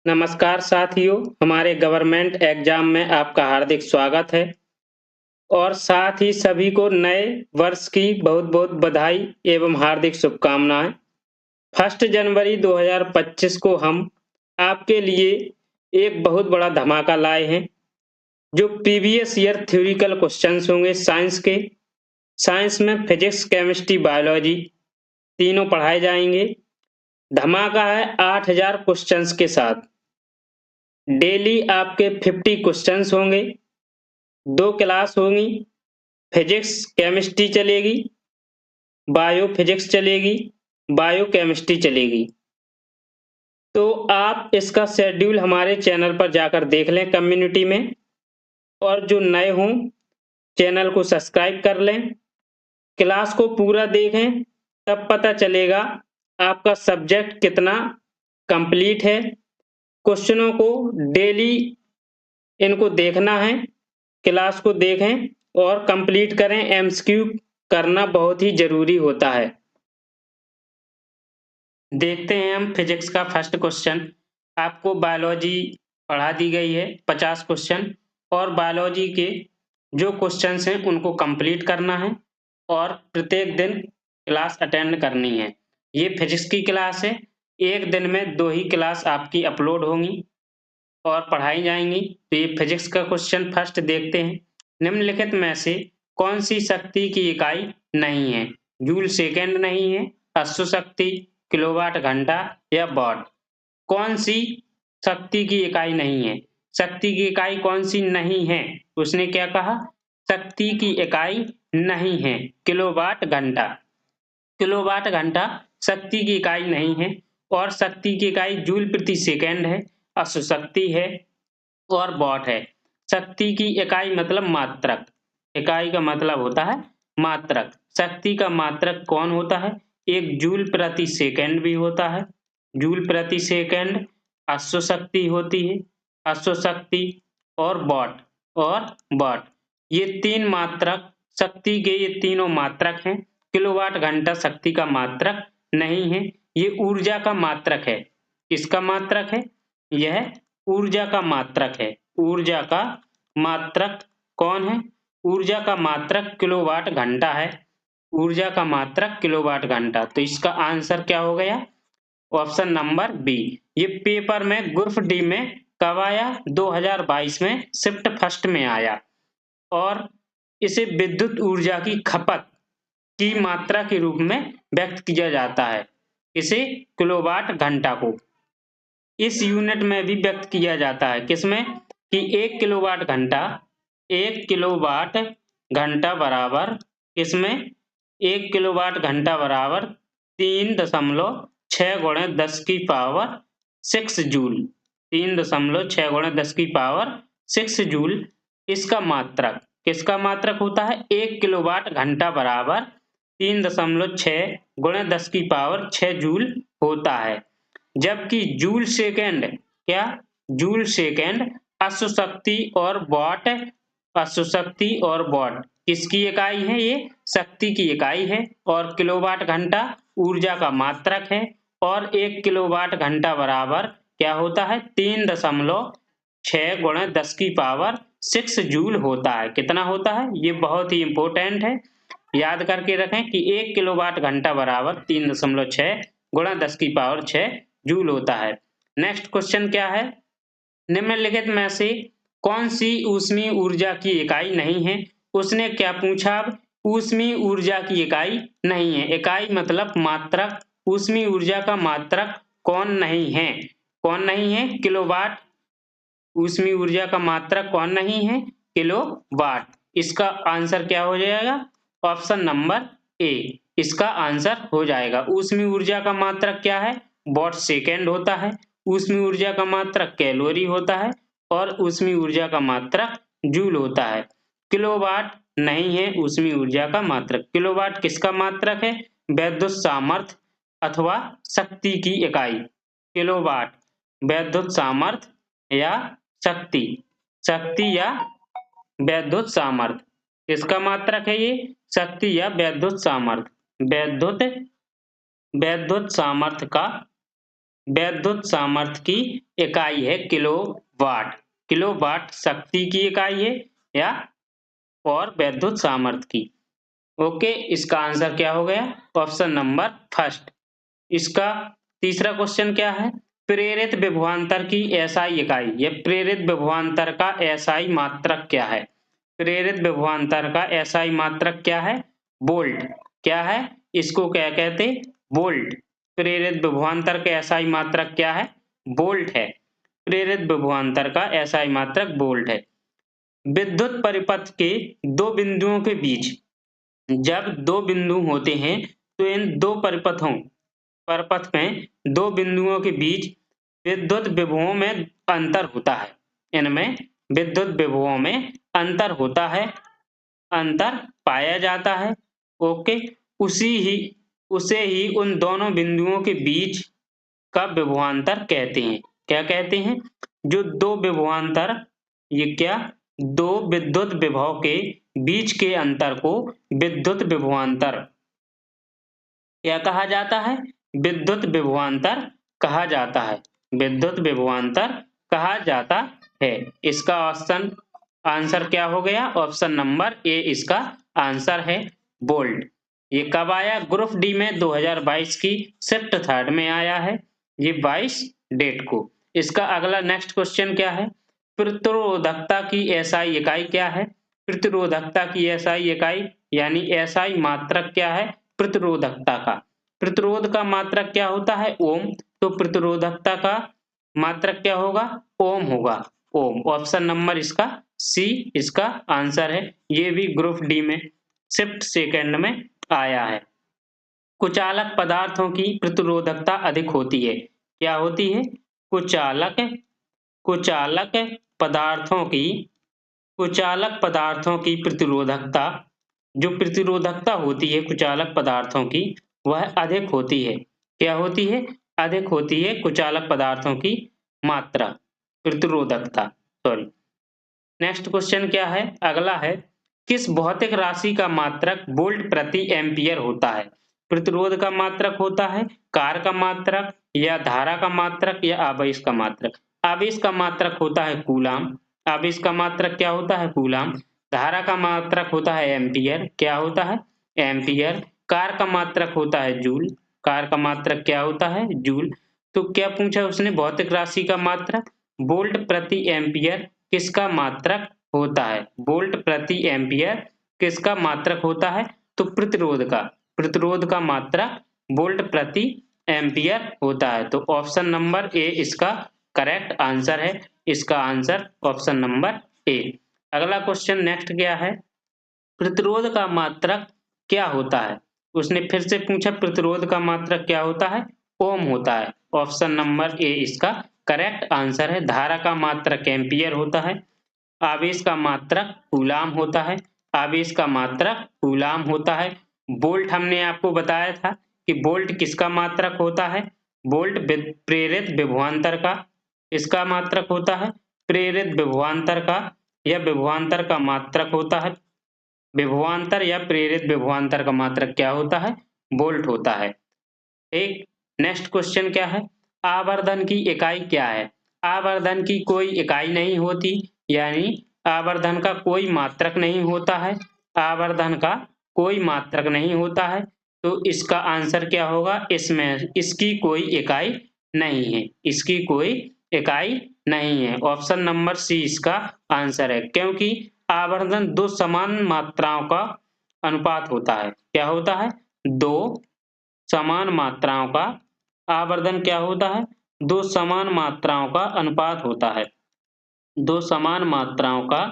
नमस्कार साथियों, हमारे गवर्नमेंट एग्जाम में आपका हार्दिक स्वागत है और साथ ही सभी को नए वर्ष की बहुत-बहुत बधाई एवं हार्दिक शुभकामनाएं। 1 जनवरी 2025 को हम आपके लिए एक बहुत बड़ा धमाका लाए हैं, जो प्रीवियस ईयर थ्योरेटिकल क्वेश्चंस होंगे साइंस के। साइंस में फिजिक्स, केमिस्ट्री, बायोलॉजी तीनों पढ़ाए जाएंगे। धमाका है 8000 क्वेश्चंस के साथ। डेली आपके 50 क्वेश्चंस होंगे, 2 क्लास होंगी, फिजिक्स, केमिस्ट्री चलेगी, बायो फिजिक्स चलेगी, बायो केमिस्ट्री चलेगी। तो आप इसका शेड्यूल हमारे चैनल पर जाकर देख लें कम्युनिटी में, और जो नए हों चैनल को सब्सक्राइब कर लें। क्लास को पूरा देखें, तब पता चलेगा आपका सब्जेक्ट कितना कंप्लीट है। क्वेश्चनों को डेली इनको देखना है, क्लास को देखें और कंप्लीट करें। एमसीक्यू करना बहुत ही जरूरी होता है। देखते हैं हम फिजिक्स का फर्स्ट क्वेश्चन। आपको बायोलॉजी पढ़ा दी गई है 50 क्वेश्चन, और बायोलॉजी के जो क्वेश्चंस हैं उनको कंप्लीट करना है और प्रत्येक दिन क्लास अटेंड करनी है। ये फिजिक्स की क्लास है, एक दिन में 2 ही क्लास आपकी अपलोड होंगी और पढ़ाई जाएंगी। तो ये फिजिक्स का क्वेश्चन फर्स्ट देखते हैं। निम्नलिखित में से कौन सी शक्ति की इकाई नहीं है? जूल सेकेंड नहीं है, अश्व शक्ति, किलोवाट घंटा या वॉट। कौन सी शक्ति की इकाई नहीं है? शक्ति की इकाई कौन सी नहीं है? उसने क्या कहा? शक्ति की इकाई नहीं है किलोवाट घंटा। किलोवाट घंटा शक्ति की इकाई नहीं है, और शक्ति की इकाई जूल प्रति सेकेंड है, अश्व शक्ति है और वॉट है। शक्ति की इकाई मतलब मात्रक। इकाई का मतलब होता है मात्रक। शक्ति का मात्रक कौन होता है? एक जूल प्रति सेकेंड भी होता है। जूल प्रति सेकेंड अश्व शक्ति होती है, अश्व शक्ति और वॉट। ये 3 मात्रक शक्ति के, ये तीनों मात्रक हैं। किलोवाट घंटा शक्ति का मात्रक नहीं है, ये ऊर्जा का मात्रक है। किसका मात्रक है? यह ऊर्जा का मात्रक है। ऊर्जा का मात्रक कौन है? ऊर्जा का मात्रक किलोवाट घंटा है। ऊर्जा का मात्रक किलोवाट घंटा। तो इसका आंसर क्या हो गया? Option number B. ये पेपर में ग्रुप डी में कब आया? 2022 में शिफ्ट फर्स्ट में आया, और इसे विद्युत ऊर्जा की खपत की मात्रा के रूप में व्यक्त किया जाता है। इसे किलोवाट घंटा को इस यूनिट में भी व्यक्त किया जाता है। किसमें? कि 1 किलोवाट घंटा, 1 किलोवाट घंटा बराबर इसमें 1 किलोवाट घंटा बराबर 3.6 गुणे 10 की पावर 6 जूल। 3.6 गुणे 10 की पावर 6 जूल इसका मात्रक। किसका मात्रक होता है? 1 किलोवाट घंटा बराबर 3.6 गुणे 10 की पावर 6 जूल होता है। जबकि जूल सेकेंड क्या? जूल सेकेंड अश्व शक्ति और वॉट। अश्व शक्ति और वॉट किसकी इकाई है? ये शक्ति की इकाई है। और किलोवाट घंटा ऊर्जा का मात्रक है, और 1 किलोवाट घंटा बराबर क्या होता है? 3.6 गुणे 10 की पावर 6 जूल होता है। कितना होता है? ये बहुत ही इंपॉर्टेंट है, याद करके रखें कि 1 किलोवाट घंटा बराबर 3.6 गुणा 10 की पावर 6 जूल होता है। नेक्स्ट क्वेश्चन क्या है? निम्नलिखित में से कौन सी ऊष्मीय ऊर्जा की इकाई नहीं है? उसने क्या पूछा? ऊष्मीय ऊर्जा की इकाई नहीं है। इकाई मतलब मात्रक। ऊष्मीय ऊर्जा का मात्रक कौन नहीं है? कौन नहीं है? किलोवाट। ऊष्मीय ऊर्जा का मात्रक कौन नहीं है? किलोवाट। इसका आंसर क्या हो जाएगा? ऑप्शन नंबर ए इसका आंसर हो जाएगा। ऊष्मीय ऊर्जा का मात्रक क्या है? वॉट सेकेंड होता है। ऊष्मीय ऊर्जा का मात्रक कैलोरी होता है, और ऊष्मीय ऊर्जा का मात्रक जूल होता है। किलोवाट नहीं है ऊष्मीय ऊर्जा का मात्रक। किलोवाट किसका मात्रक है? विद्युत सामर्थ्य अथवा शक्ति की इकाई। किलोवाट विद्युत सामर्थ्य या शक्ति, शक्ति या विद्युत सामर्थ्य। किसका मात्रक है ये? शक्ति या विद्युत सामर्थ्य। विद्युत सामर्थ्य का विद्युत सामर्थ्य की इकाई है किलोवाट। किलोवाट शक्ति की इकाई है या और विद्युत सामर्थ्य की। ओके, इसका आंसर क्या हो गया? Option number first. इसका तीसरा क्वेश्चन क्या है? प्रेरित विभवांतर की एसआई इकाई। ये प्रेरित विभवांतर का एसआई मात्रक क्या है? प्रेरित विभवांतर का एसआई मात्रक क्या है? वोल्ट। क्या है? इसको क्या कहते? वोल्ट। प्रेरित विभवांतर का एसआई मात्रक क्या है? वोल्ट है। प्रेरित विभवांतर का एसआई मात्रक वोल्ट है। विद्युत परिपथ के दो बिंदुओं के बीच जब दो बिंदु होते हैं तो इन दो परिपथ में दो बिंदुओं के बीच विद्युत विभवों में अंतर होता है। इनमें विद्युत विभवों में अंतर होता है, अंतर पाया जाता है। ओके, उसे ही उन दोनों बिंदुओं के बीच का विभवांतर कहते हैं। क्या कहते हैं? जो दो विभवांतर, ये क्या, दो विद्युत विभव के बीच के अंतर को विद्युत विभवांतर क्या कहा जाता है? विद्युत विभवांतर कहा जाता है। विद्युत विभवांतर कहा जाता है। इसका ऑप्शन आंसर क्या हो गया? ऑप्शन नंबर ए इसका आंसर है, वोल्ट। ये कब आया? ग्रुप डी में 2022 की शिफ्ट थर्ड में आया है, ये 22 डेट को। इसका अगला नेक्स्ट क्वेश्चन क्या है? प्रतिरोधकता की एसआई इकाई क्या है? प्रतिरोधकता की एसआई इकाई यानी एसआई मात्रक क्या है प्रतिरोधकता का? प्रतिरोध का मात्रक क्या होता है? ओम। तो प्रतिरोधकता का मात्रक क्या होगा? ओम होगा, ओम। ऑप्शन नंबर इसका सी इसका आंसर है। ये भी ग्रुप डी में शिफ्ट सेकंड में आया है। कुचालक पदार्थों की प्रतिरोधकता अधिक होती है। क्या होती है? कुचालक कुचालक पदार्थों की प्रतिरोधकता, जो प्रतिरोधकता होती है कुचालक पदार्थों की, वह अधिक होती है। क्या होती है? अधिक होती है कुचालक पदार्थों की मात्रा, प्रतिरोधकता, सॉरी। नेक्स्ट क्वेश्चन क्या है? अगला है, किस भौतिक राशि का मात्रक वोल्ट प्रति एम्पियर होता है? प्रतिरोध का मात्रक होता है, कार का मात्रक, या धारा का मात्रक, या आवेश का मात्रक? आवेश का मात्रक होता है कूलाम। आवेश का मात्रक क्या होता है? कूलाम। धारा का मात्रक होता है एम्पियर। क्या होता है? एम्पियर। कार का मात्रक होता है जूल। कार का मात्रक क्या होता है? जूल। तो क्या पूछा उसने? भौतिक राशि का मात्रक। वोल्ट प्रति एम्पियर किसका मात्रक होता है? वोल्ट प्रति एम्पियर किसका मात्रक होता है? तो प्रतिरोध का मात्रक वोल्ट प्रति एम्पियर होता है। तो ऑप्शन नंबर ए इसका करेक्ट आंसर है। इसका आंसर ऑप्शन नंबर ए। अगला क्वेश्चन नेक्स्ट क्या है? प्रतिरोध का मात्रक क्या होता है? उसने फिर से पूछा प्रतिरोध का मात्रक क्या होता है? ओम होता है। ऑप्शन नंबर ए इसका करेक्ट आंसर है। धारा का मात्रक एम्पियर होता है। आवेश का मात्रक कूलाम होता है। आवेश का मात्रक कूलाम होता है। वोल्ट हमने आपको बताया था कि वोल्ट किसका मात्रक होता है? वोल्ट प्रेरित विभवांतर का इसका मात्रक होता है। प्रेरित विभवांतर का या विभवांतर का मात्रक होता है। विभवांतर या प्रेरित विभवांतर का मात्रक क्या होता है? वोल्ट होता है। एक नेक्स्ट क्वेश्चन क्या है? आवर्धन की इकाई क्या है? आवर्धन की कोई इकाई नहीं होती, यानी आवर्धन का कोई मात्रक नहीं होता है। आवर्धन का कोई मात्रक नहीं होता है, तो इसका आंसर क्या होगा? इसमें इसकी कोई इकाई नहीं है। इसकी कोई इकाई नहीं है। ऑप्शन नंबर सी इसका आंसर है, क्योंकि आवर्धन दो समान मात्राओं का अनुपात होता है। क्या होता है? दो समान मात्राओं का आवर्धन क्या होता है? दो समान मात्राओं का अनुपात होता है। दो समान मात्राओं का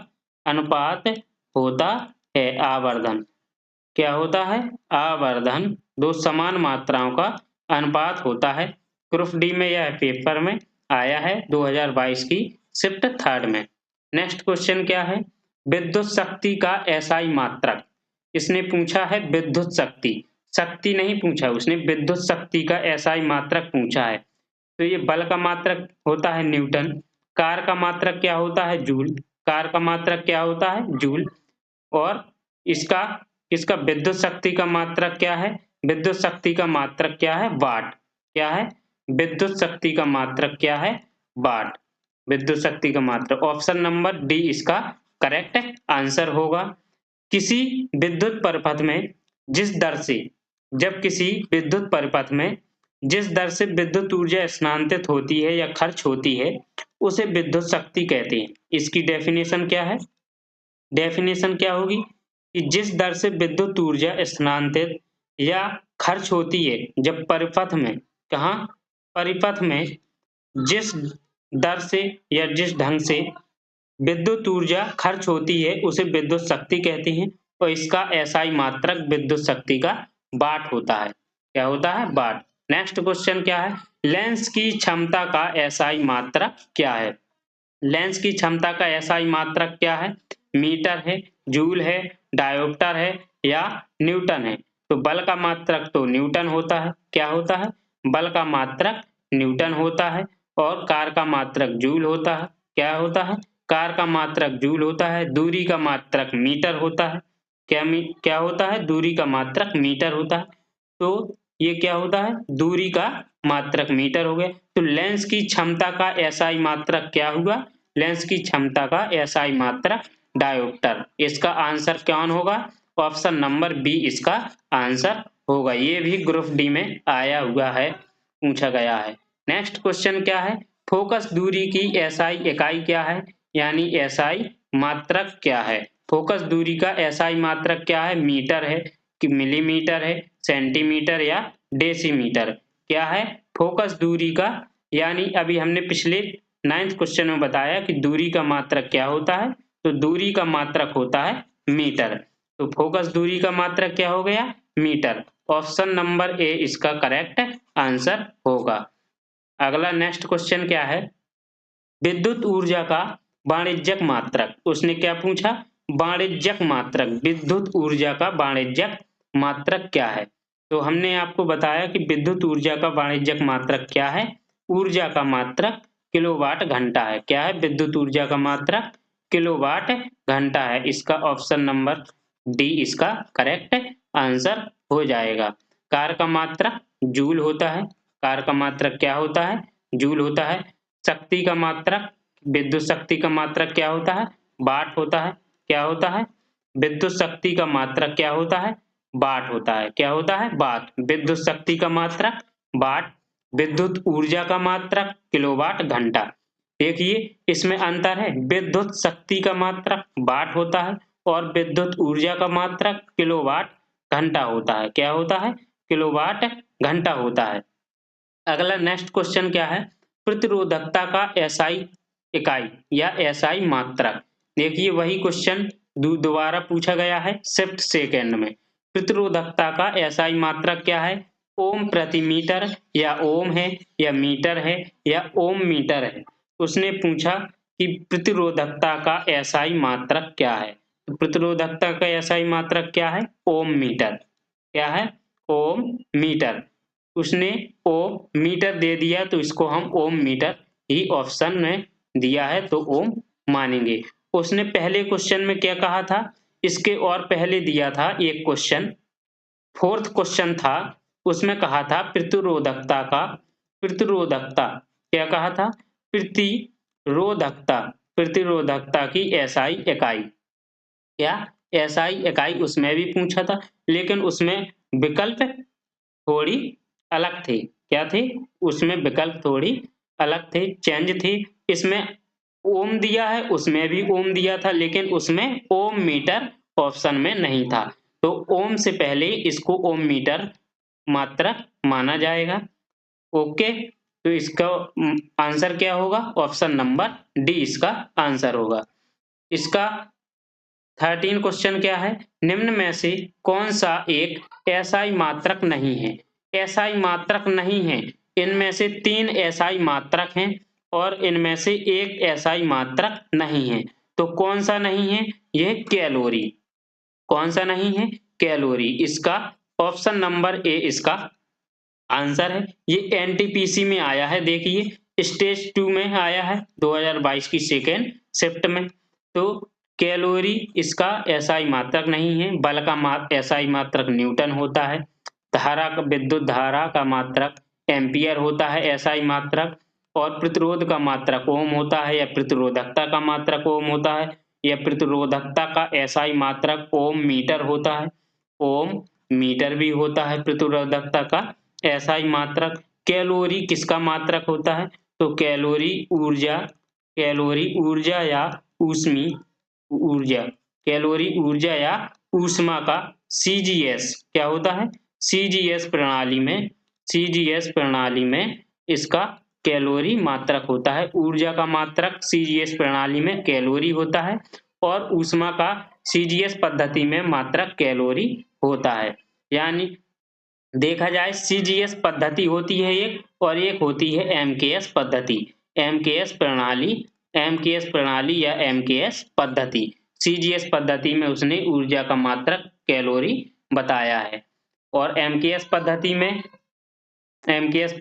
अनुपात होता है आवर्धन। क्या होता है? आवर्धन दो समान मात्राओं का अनुपात होता है। ग्रुप डी में यह पेपर में आया है 2022 की शिफ्ट थर्ड में। नेक्स्ट क्वेश्चन क्या है? विद्युत शक्ति का एसआई मात्रक। इसने पूछा है विद्युत शक्ति, शक्ति नहीं पूछा उसने, विद्युत शक्ति का एसआई मात्रक पूछा है। तो ये बल का मात्रक होता है न्यूटन। कार का मात्रक क्या होता है? जूल। कार का मात्रक क्या होता है? जूल। और इसका इसका विद्युत शक्ति का मात्रक क्या है? विद्युत शक्ति का मात्रक क्या है? वाट। क्या है? विद्युत शक्ति का मात्रक क्या है? वाट। विद्युत शक्ति का मात्रक, ऑप्शन नंबर डी इसका करेक्ट आंसर होगा। किसी विद्युत परिपथ में जिस दर से जब किसी विद्युत परिपथ में जिस दर से विद्युत ऊर्जा स्थानांतरित होती है या खर्च होती है उसे विद्युत शक्ति कहते हैं। इसकी डेफिनेशन क्या है? डेफिनेशन क्या होगी कि जिस दर से विद्युत ऊर्जा स्थानांतरित या खर्च होती है, जब परिपथ में, कहाँ? परिपथ में जिस दर से या जिस ढंग से विद्युत ऊर्जा खर्च होती है उसे विद्युत शक्ति कहते हैं और इसका एसआई मात्रक विद्युत शक्ति का वाट होता है। क्या होता है? वाट। नेक्स्ट क्वेश्चन क्या है? लेंस की क्षमता का एसआई मात्रक क्या है? लेंस की क्षमता का एसआई मात्रक क्या है? मीटर है, जूल है, डायोप्टर है या न्यूटन है? तो बल का मात्रक तो न्यूटन होता है। क्या होता है? बल का मात्रक न्यूटन होता है और कार का मात्रक जूल होता है। क्या होता है? कार का मात्रक जूल होता है। दूरी का मात्रक मीटर होता है। क्या होता है? दूरी का मात्रक मीटर होता है। तो ये क्या होता है? दूरी का मात्रक मीटर हो गया। तो लेंस की क्षमता का एसआई मात्रक क्या हुआ? लेंस की क्षमता का एसआई मात्रक डायोप्टर। इसका आंसर कौन होगा? ऑप्शन नंबर बी इसका आंसर होगा। ये भी ग्रुप डी में आया हुआ है, पूछा गया है। नेक्स्ट क्वेश्चन क्या है? फोकस दूरी की एसआई इकाई क्या है? यानी एसआई मात्रक क्या है? फोकस दूरी का एसआई मात्रक क्या है? मीटर है कि मिलीमीटर है, सेंटीमीटर या डेसीमीटर? क्या है? फोकस दूरी का, यानी अभी हमने पिछले 9th क्वेश्चन में बताया कि दूरी का मात्रक क्या होता है, तो दूरी का मात्रक होता है मीटर। तो फोकस दूरी का मात्रक क्या हो गया? मीटर। ऑप्शन नंबर ए इसका करेक्ट आंसर होगा। अगला नेक्स्ट क्वेश्चन क्या है? विद्युत ऊर्जा का वाणिज्यिक मात्रक। उसने क्या पूछा? वाणिज्यिक मात्रक। विद्युत ऊर्जा का वाणिज्यिक मात्रक क्या है? तो हमने आपको बताया कि विद्युत ऊर्जा का वाणिज्यिक मात्रक क्या है? ऊर्जा का मात्रक किलोवाट घंटा है। क्या है? विद्युत ऊर्जा का मात्रक किलोवाट घंटा है। इसका ऑप्शन नंबर डी इसका करेक्ट आंसर हो जाएगा। कार का मात्रक जूल होता है। कार का मात्रक क्या होता है? जूल होता है। शक्ति का मात्रक, विद्युत शक्ति का मात्रक क्या होता है? वाट होता है। क्या होता है? विद्युत शक्ति का मात्रक क्या होता है? वाट होता है। क्या होता है? वाट। विद्युत शक्ति का मात्रक वाट, विद्युत ऊर्जा का मात्रक किलोवाट घंटा। देखिए इसमें अंतर है। विद्युत शक्ति का मात्रक वाट होता है और विद्युत ऊर्जा का मात्रक किलोवाट घंटा होता है। क्या होता है? किलोवाट घंटा होता है। अगला नेक्स्ट क्वेश्चन क्या है? प्रतिरोधकता का एसआई इकाई या एसआई मात्रक। देखिए वही क्वेश्चन दोबारा पूछा गया है शिफ्ट सेकेंड में। प्रतिरोधकता का एसआई मात्रक क्या है? ओम प्रति मीटर या ओम है या मीटर है या ओम मीटर है? उसने पूछा कि प्रतिरोधकता का एसआई मात्रक क्या है? तो प्रतिरोधकता का एसआई मात्रक क्या है? ओम मीटर। क्या है? ओम मीटर। उसने ओम मीटर दे दिया तो इसको हम ओम मीटर ही ऑप्शन में दिया है तो ओम मानेंगे। उसने पहले क्वेश्चन में क्या कहा था? इसके और पहले दिया था एक क्वेश्चन, 4th क्वेश्चन था, उसमें कहा था प्रतिरोधकता का, प्रतिरोधकता क्या कहा था? प्रतिरोधकता, प्रतिरोधकता की एसआई इकाई। क्या? एसआई इकाई उसमें भी पूछा था, लेकिन उसमें विकल्प थोड़ी अलग थे। क्या थे? उसमें विकल्प थोड़ी अलग थे, चेंज थे। इसमें ओम दिया है, उसमें भी ओम दिया था, लेकिन उसमें ओम मीटर ऑप्शन में नहीं था। तो ओम से पहले इसको ओम मीटर मात्रक माना जाएगा। ओके, तो इसका आंसर क्या होगा? ऑप्शन नंबर डी इसका आंसर होगा। इसका 13 क्वेश्चन क्या है? निम्न में से कौन सा एक एसआई मात्रक नहीं है? एसआई मात्रक नहीं है। इनमें से 3 एसआई मात्रक हैं और इनमें से एक एसआई मात्रक नहीं है। तो कौन सा नहीं है? यह कैलोरी। कौन सा नहीं है? कैलोरी। इसका ऑप्शन नंबर ए इसका आंसर है। ये एनटीपीसी में आया है। देखिए स्टेज 2 में आया है 2022 की सेकेंड शिफ्ट में। तो कैलोरी इसका एसआई मात्रक नहीं है। बल का एसआई मात्रक न्यूटन होता है। धारा का, विद्युत धारा का मात्रक एम्पियर होता है एसआई मात्रक, और प्रतिरोध का मात्रक ओम होता है, या प्रतिरोधकता का मात्रक ओम होता है, या प्रतिरोधकता का एसआई मात्रक ओम मीटर होता है। ओम मीटर भी होता है प्रतिरोधकता का एसआई मात्रक। कैलोरी किसका मात्रक होता है? तो कैलोरी ऊर्जा या ऊष्मी ऊर्जा, कैलोरी ऊर्जा या ऊष्मा का सीजीएस क्या होता है? सीजीएस प्रणाली में इसका कैलोरी मात्रक होता है। ऊर्जा का मात्रक सीजीएस प्रणाली में कैलोरी होता है, और ऊष्मा का सीजीएस पद्धति में मात्रक कैलोरी होता है। यानी देखा जाए सीजीएस पद्धति होती है एक, और एक होती है एमकेएस पद्धति। एमकेएस प्रणाली या एमकेएस पद्धति। सीजीएस पद्धति में उसने ऊर्जा का मात्रक कैलोरी बताया है, और एमकेएस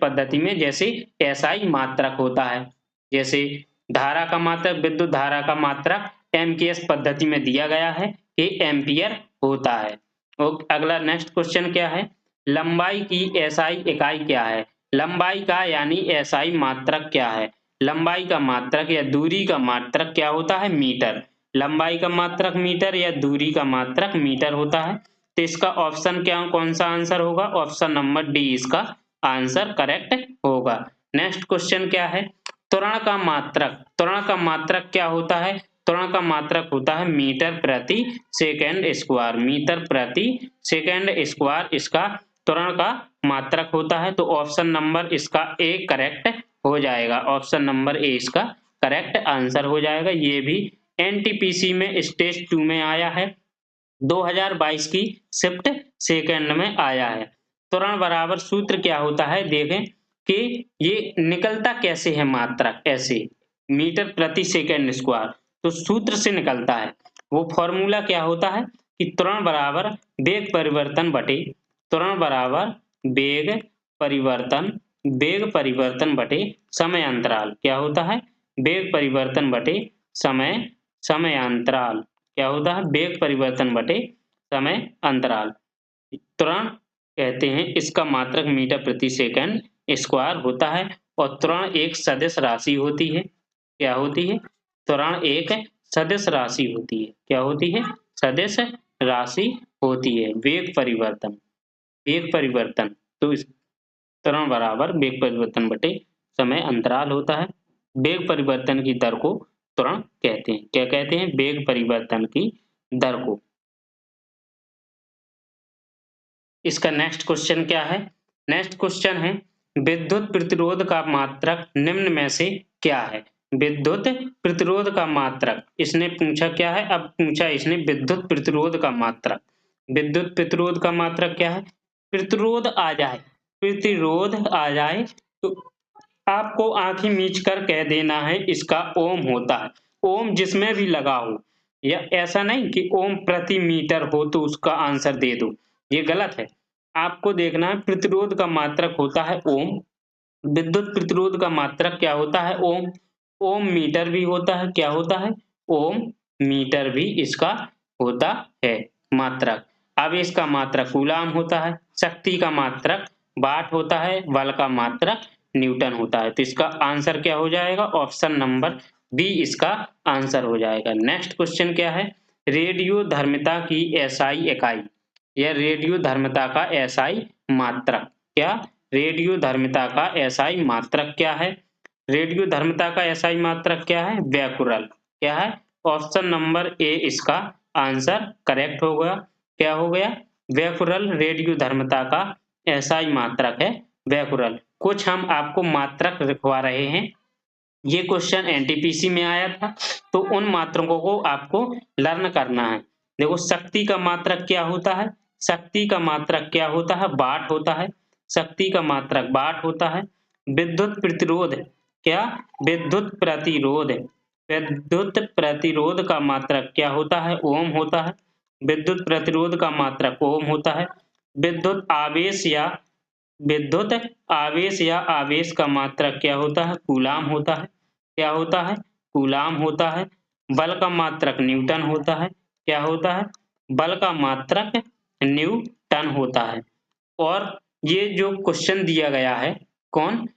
पद्धति में जैसे एसआई मात्रक होता है, जैसे धारा का मात्रक, विद्युत धारा का मात्रक एमकेएस पद्धति में दिया गया है कि एम्पियर होता है। अगला नेक्स्ट क्वेश्चन क्या है? लंबाई की एसआई इकाई क्या है? लंबाई का यानी एसआई मात्रक क्या है? लंबाई का मात्रक या दूरी का मात्रक क्या होता है? मीटर। लंबाई का मात्रक मीटर या दूरी का मात्रक मीटर होता है। तो इसका ऑप्शन कौन सा आंसर होगा? ऑप्शन नंबर डी इसका आंसर करेक्ट होगा। नेक्स्ट क्वेश्चन क्या है? त्वरण का मात्रक क्या होता है? त्वरण का मात्रक होता है मीटर प्रति सेकंड स्क्वायर। मीटर प्रति सेकंड स्क्वायर इसका त्वरण का मात्रक होता है। तो ऑप्शन नंबर इसका ए करेक्ट हो जाएगा। ऑप्शन नंबर ए इसका करेक्ट आंसर हो जाएगा। ये भी एनटीपीसी में स्टेज 2 में आया है, 2022 की शिफ्ट सेकंड में आया है। त्वरण बराबर सूत्र क्या होता है? देखें कि ये निकलता कैसे है मात्रक, ऐसे मीटर प्रति सेकंड स्क्वायर, तो सूत्र से निकलता है। वो फॉर्मूला क्या होता है कि त्वरण बराबर वेग परिवर्तन बटे समय अंतराल। क्या होता है? वेग परिवर्तन बटे समय अंतराल। क्या होता है? वेग परिवर्तन बटे समय अंतराल। त्वरण कहते हैं इसका मात्रक मीटर प्रति सेकंड स्क्वायर होता है, और त्वरण एक सदिश राशि होती है। क्या होती है? त्वरण एक सदिश राशि होती है। क्या होती है? सदिश राशि होती है। वेग परिवर्तन तो इस त्वरण बराबर वेग परिवर्तन बटे समय अंतराल होता है। वेग परिवर्तन की दर को त्वरण कहते हैं। क्या कहते हैं? वेग परिवर्तन की दर को। इसका नेक्स्ट क्वेश्चन क्या है? नेक्स्ट क्वेश्चन है विद्युत प्रतिरोध का मात्रक निम्न में से क्या है? विद्युत प्रतिरोध का मात्रक इसने पूछा क्या है? अब पूछा इसने विद्युत प्रतिरोध का मात्रक। विद्युत प्रतिरोध का मात्रक क्या है? प्रतिरोध आ जाए तो आपको आंखें मीच कर कह देना है इसका ओम होता है। ओम जिसमें भी लगा हो, या ऐसा नहीं कि ओम प्रति मीटर हो तो उसका आंसर दे दो, ये गलत है। आपको देखना है प्रतिरोध का मात्रक होता है ओम। विद्युत प्रतिरोध का मात्रक क्या होता है? ओम। ओम मीटर भी होता है। क्या होता है? ओम मीटर भी इसका होता है मात्रक। अब इसका मात्रक कूलाम होता है। शक्ति का मात्रक वाट होता है। बल का मात्रक न्यूटन होता है। तो इसका आंसर क्या हो जाएगा? ऑप्शन नंबर बी इसका आंसर हो जाएगा। नेक्स्ट क्वेश्चन क्या है? रेडियो धर्मिता की एसआई इकाई या रेडियो धर्मिता का एसआई मात्रक। क्या? रेडियो धर्मिता का एसआई मात्रक क्या है? रेडियो धर्मिता का एसआई मात्रक क्या है? बैकुरल। क्या है? ऑप्शन नंबर ए इसका आंसर करेक्ट हो गया। क्या हो गया? बैकुरल रेडियो धर्मिता का एसआई मात्रक है बैकुरल। कुछ हम आपको मात्रक लिखवा रहे हैं। ये क्वेश्चन एनटीपीसी में आया था, तो उन मात्रकों को आपको लर्न करना है। देखो शक्ति का मात्रक क्या होता है? शक्ति का मात्रक क्या होता है? वाट होता है। शक्ति का मात्रक वाट होता है। विद्युत प्रतिरोध क्या? विद्युत प्रतिरोध का मात्रक क्या होता है? ओम होता है। विद्युत प्रतिरोध का मात्रक ओम होता है। विद्युत आवेश या आवेश का मात्रक क्या होता है? कूलाम होता है। क्या होता है? कूलाम होता है। बल का मात्रक न्यूटन होता है। क्या होता है? बल का मात्रक न्यूटन होता है। और ये जो क्वेश्चन दिया गया है कौन?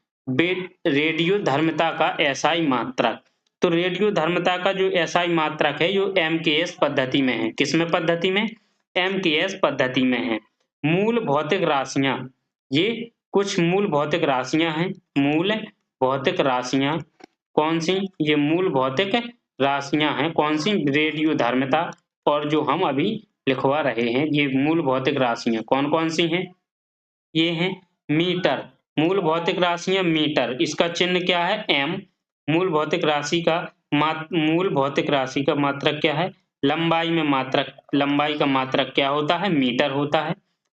रेडियो धर्मता का एसआई मात्रक। तो रेडियो धर्मता का जो एसआई मात्रक है जो एमकेएस पद्धति में है। किसमें पद्धति में? एमकेएस पद्धति में है। मूल भौतिक राशियां, ये कुछ मूल भौतिक राशियां हैं। मूल भौतिक राशियां कौन सी? ये मूल भौतिक राशियां हैं। कौन सी? रेडियो धर्मता। और जो हम अभी लिखवा रहे हैं ये मूल भौतिक राशियां कौन कौन सी हैं? ये हैं मीटर। मूल भौतिक राशियां मीटर, इसका चिन्ह क्या है? एम। मूल भौतिक राशि का मात्रक क्या है? लंबाई में मात्रक, लंबाई का मात्रक क्या होता है? मीटर होता है।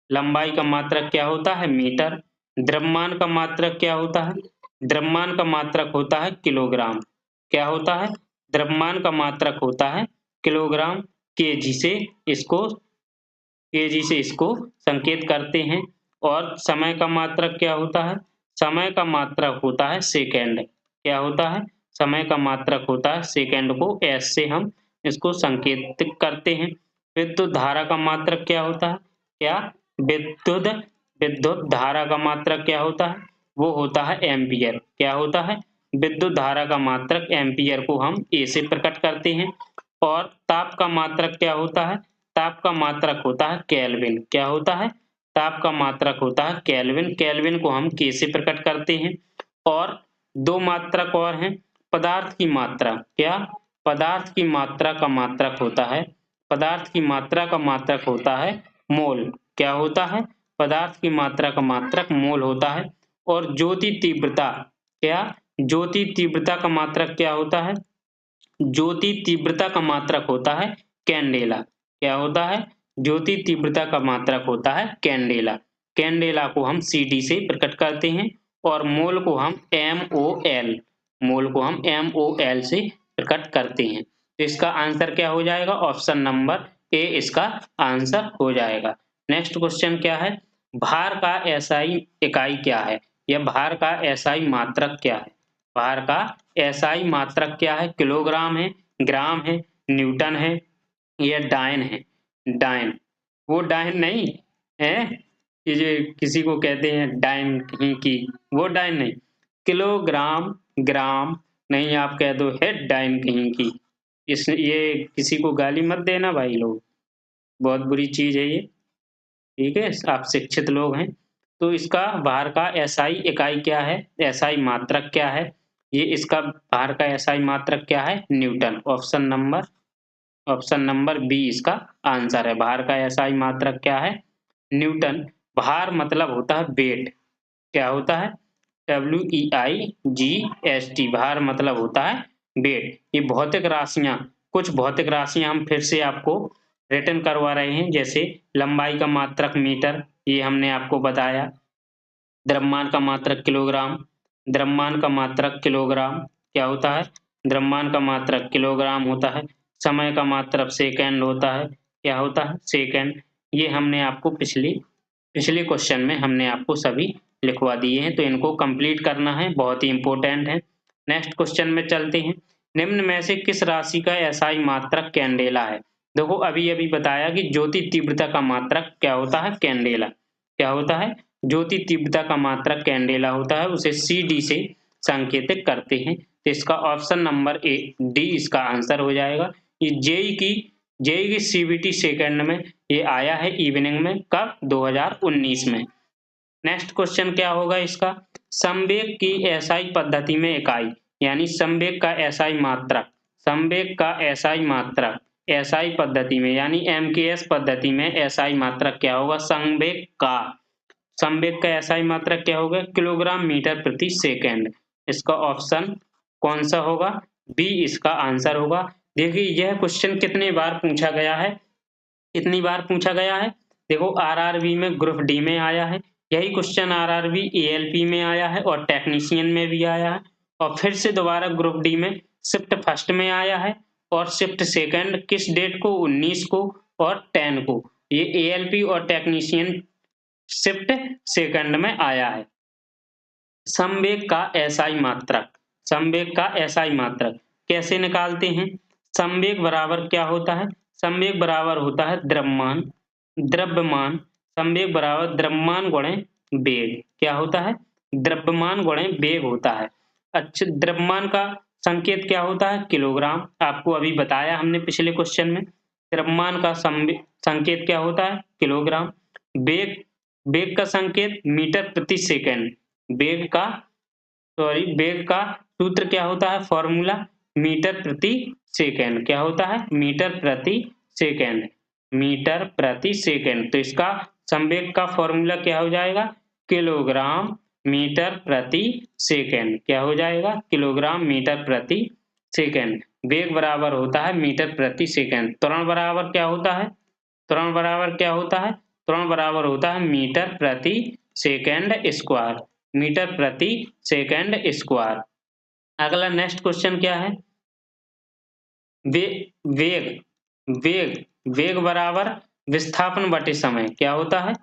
लंबाई का मात्रक क्या होता है? मीटर। द्रव्यमान का मात्रक क्या होता है? द्रव्यमान का मात्रक होता है किलोग्राम। क्या होता है? द्रव्यमान का मात्रक होता है किलोग्राम। केजी से इसको संकेत करते हैं। और समय का मात्रक क्या होता है? समय का मात्रक होता है सेकंड। क्या होता है? समय का मात्रक होता है सेकंड, को एस से हम इसको संकेत करते हैं। विद्युत धारा का मात्रक क्या होता है? क्या? विद्युत धारा का मात्रक क्या होता है? वो होता है एम्पियर। क्या होता है? विद्युत धारा का मात्रक एम्पियर को हम ए से प्रकट करते हैं। और ताप का मात्रक क्या होता है? ताप का मात्रक होता है केल्विन। क्या होता है? ताप का मात्रक होता है केल्विन। केल्विन को हम के से प्रकट करते हैं। और दो मात्रक और हैं। पदार्थ की मात्रा, क्या? पदार्थ की मात्रा का मात्रक होता है, पदार्थ की मात्रा का मात्रक होता है मोल। क्या होता है? पदार्थ की मात्रा का मात्रक मोल होता है। और ज्योति तीव्रता, क्या? ज्योति तीव्रता का मात्रक क्या होता है? ज्योति तीव्रता का मात्रक होता है कैंडेला। क्या होता है? ज्योति तीव्रता का मात्रक होता है कैंडेला। कैंडेला को हम सीडी से प्रकट करते हैं। और मोल को हम MOL से प्रकट करते हैं। तो इसका आंसर क्या हो जाएगा? ऑप्शन नंबर ए इसका आंसर हो जाएगा। नेक्स्ट क्वेश्चन क्या है? भार का एसआई इकाई क्या है? या भार का एसआई मात्रक क्या है? भार का एसआई मात्रक क्या है? किलोग्राम है, ग्राम है, न्यूटन है, या डायन है? डायन, वो डायन नहीं है कि जो किसी को कहते हैं डायन कहीं की, वो डायन नहीं। किलोग्राम, ग्राम नहीं, आप कह दो है डायन कहीं की। ये किसी को गाली मत देना भाई लोग, बहुत बुरी चीज है ये। ठीक है, आप शिक्षित लोग हैं। तो इसका भार का एसआई इकाई क्या है? एसआई मात्रक क्या है? ये इसका भार का एसआई मात्रक क्या है? न्यूटन। ऑप्शन नंबर बी इसका आंसर है। भार का एसआई मात्रक क्या है? न्यूटन। भार मतलब होता है वेट। क्या होता है? WEIGHT। भार मतलब होता है वेट। ये भौतिक राशियां, कुछ भौतिक राशियां हम फिर से आपको रिटर्न करवा रहे हैं। जैसे लंबाई का मात्रक मीटर, ये हमने आपको बताया। द्रव्यमान का मात्रक किलोग्राम, द्रव्यमान का मात्रक किलोग्राम। क्या होता है? द्रव्यमान का मात्रक किलोग्राम होता है। समय का मात्रक सेकंड होता है। क्या होता है? सेकंड। ये हमने आपको पिछले क्वेश्चन में हमने आपको सभी लिखवा दिए हैं, तो इनको कंप्लीट करना है, बहुत ही इंपॉर्टेंट है। नेक्स्ट क्वेश्चन में चलते हैं। निम्न में से किस राशि का एसआई मात्रक कैंडेला है? देखो अभी अभी बताया कि ज्योति तीव्रता का मात्रक क्या होता है? कैंडेला। क्या होता है? ज्योति तीव्रता का मात्रक कैंडेला होता है, उसे CD से संकेतित करते हैं। तो इसका ऑप्शन नंबर डी इसका आंसर हो जाएगा। ये जेई की CBT सेकंड में ये आया है इवनिंग में, कब? 2019 में। नेक्स्ट क्वेश्चन क्या होगा इसका? संवेग की एसआई पद्धति में इकाई, यानी संवेग का एसआई मात्रक, संवेग का एसआई मात्रक एसआई पद्धति में यानी MKS पद्धति में एसआई मात्रक क्या होगा? संवेग का एसआई मात्रक क्या होगा? किलोग्राम मीटर प्रति सेकंड। इसका ऑप्शन कौन सा होगा? बी इसका आंसर होगा। देखिए यह क्वेश्चन कितने बार पूछा गया है? कितनी बार पूछा गया है? देखो RRB में ग्रुप डी में आया है, यही क्वेश्चन RRB ALP में आया है और टेक्नीशियन में भी आया है। और फिर से दोबारा ग्रुप डी में शिफ्ट फर्स्ट में आया है और शिफ्ट सेकंड किस डेट को? 19 को और 10 को। ये ALP और टेक्नीशियन शिफ्ट सेकंड में आया है। संवेग का एसआई मात्रक, संवेग का एसआई मात्रक कैसे निकालते हैं? संवेग बराबर क्या होता है? संवेग बराबर होता है द्रव्यमान। संवेग बराबर द्रव्यमान गुणे वेग। क्या होता है? द्रव्यमान गुणे वेग होता है। अच्छा, द्रव्यमान का संकेत क्या होता है? किलोग्राम। आपको अभी बताया हमने पिछले क्वेश्चन में, द्रव्यमान का संकेत क्या होता है? किलोग्राम। वेग वेग का संकेत मीटर प्रति सेकंड। वेग का सूत्र क्या होता है? फॉर्मूला मीटर प्रति सेकंड। क्या होता है? मीटर प्रति सेकंड। मीटर प्रति सेकंड। तो इसका संवेग का फॉर्मूला क्या हो जाएगा? किलोग्राम मीटर प्रति सेकंड। क्या हो जाएगा? किलोग्राम मीटर प्रति सेकंड। वेग बराबर होता है मीटर प्रति सेकंड। त्वरण बराबर क्या होता है? त्वरण बराबर क्या होता है? त्वरण बराबर होता है मीटर प्रति सेकंड स्क्वायर। मीटर प्रति सेकंड स्क्वायर। अगला नेक्स्ट क्वेश्चन क्या है? वे वेग वेग वेग बराबर विस्थापन बटे समय। क्या होता है?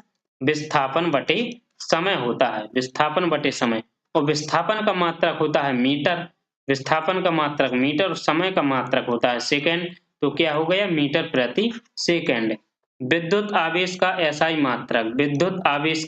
विस्थापन बटे समय होता है। विस्थापन बटे समय। और विस्थापन का मात्रक होता है मीटर। विस्थापन का मात्रक मीटर और समय का मात्रक होता है सेकंड। तो क्या हो गया? मीटर प्रति सेकंड। विद्युत आवेश का एसआई मात्रक। विद्युत आवेश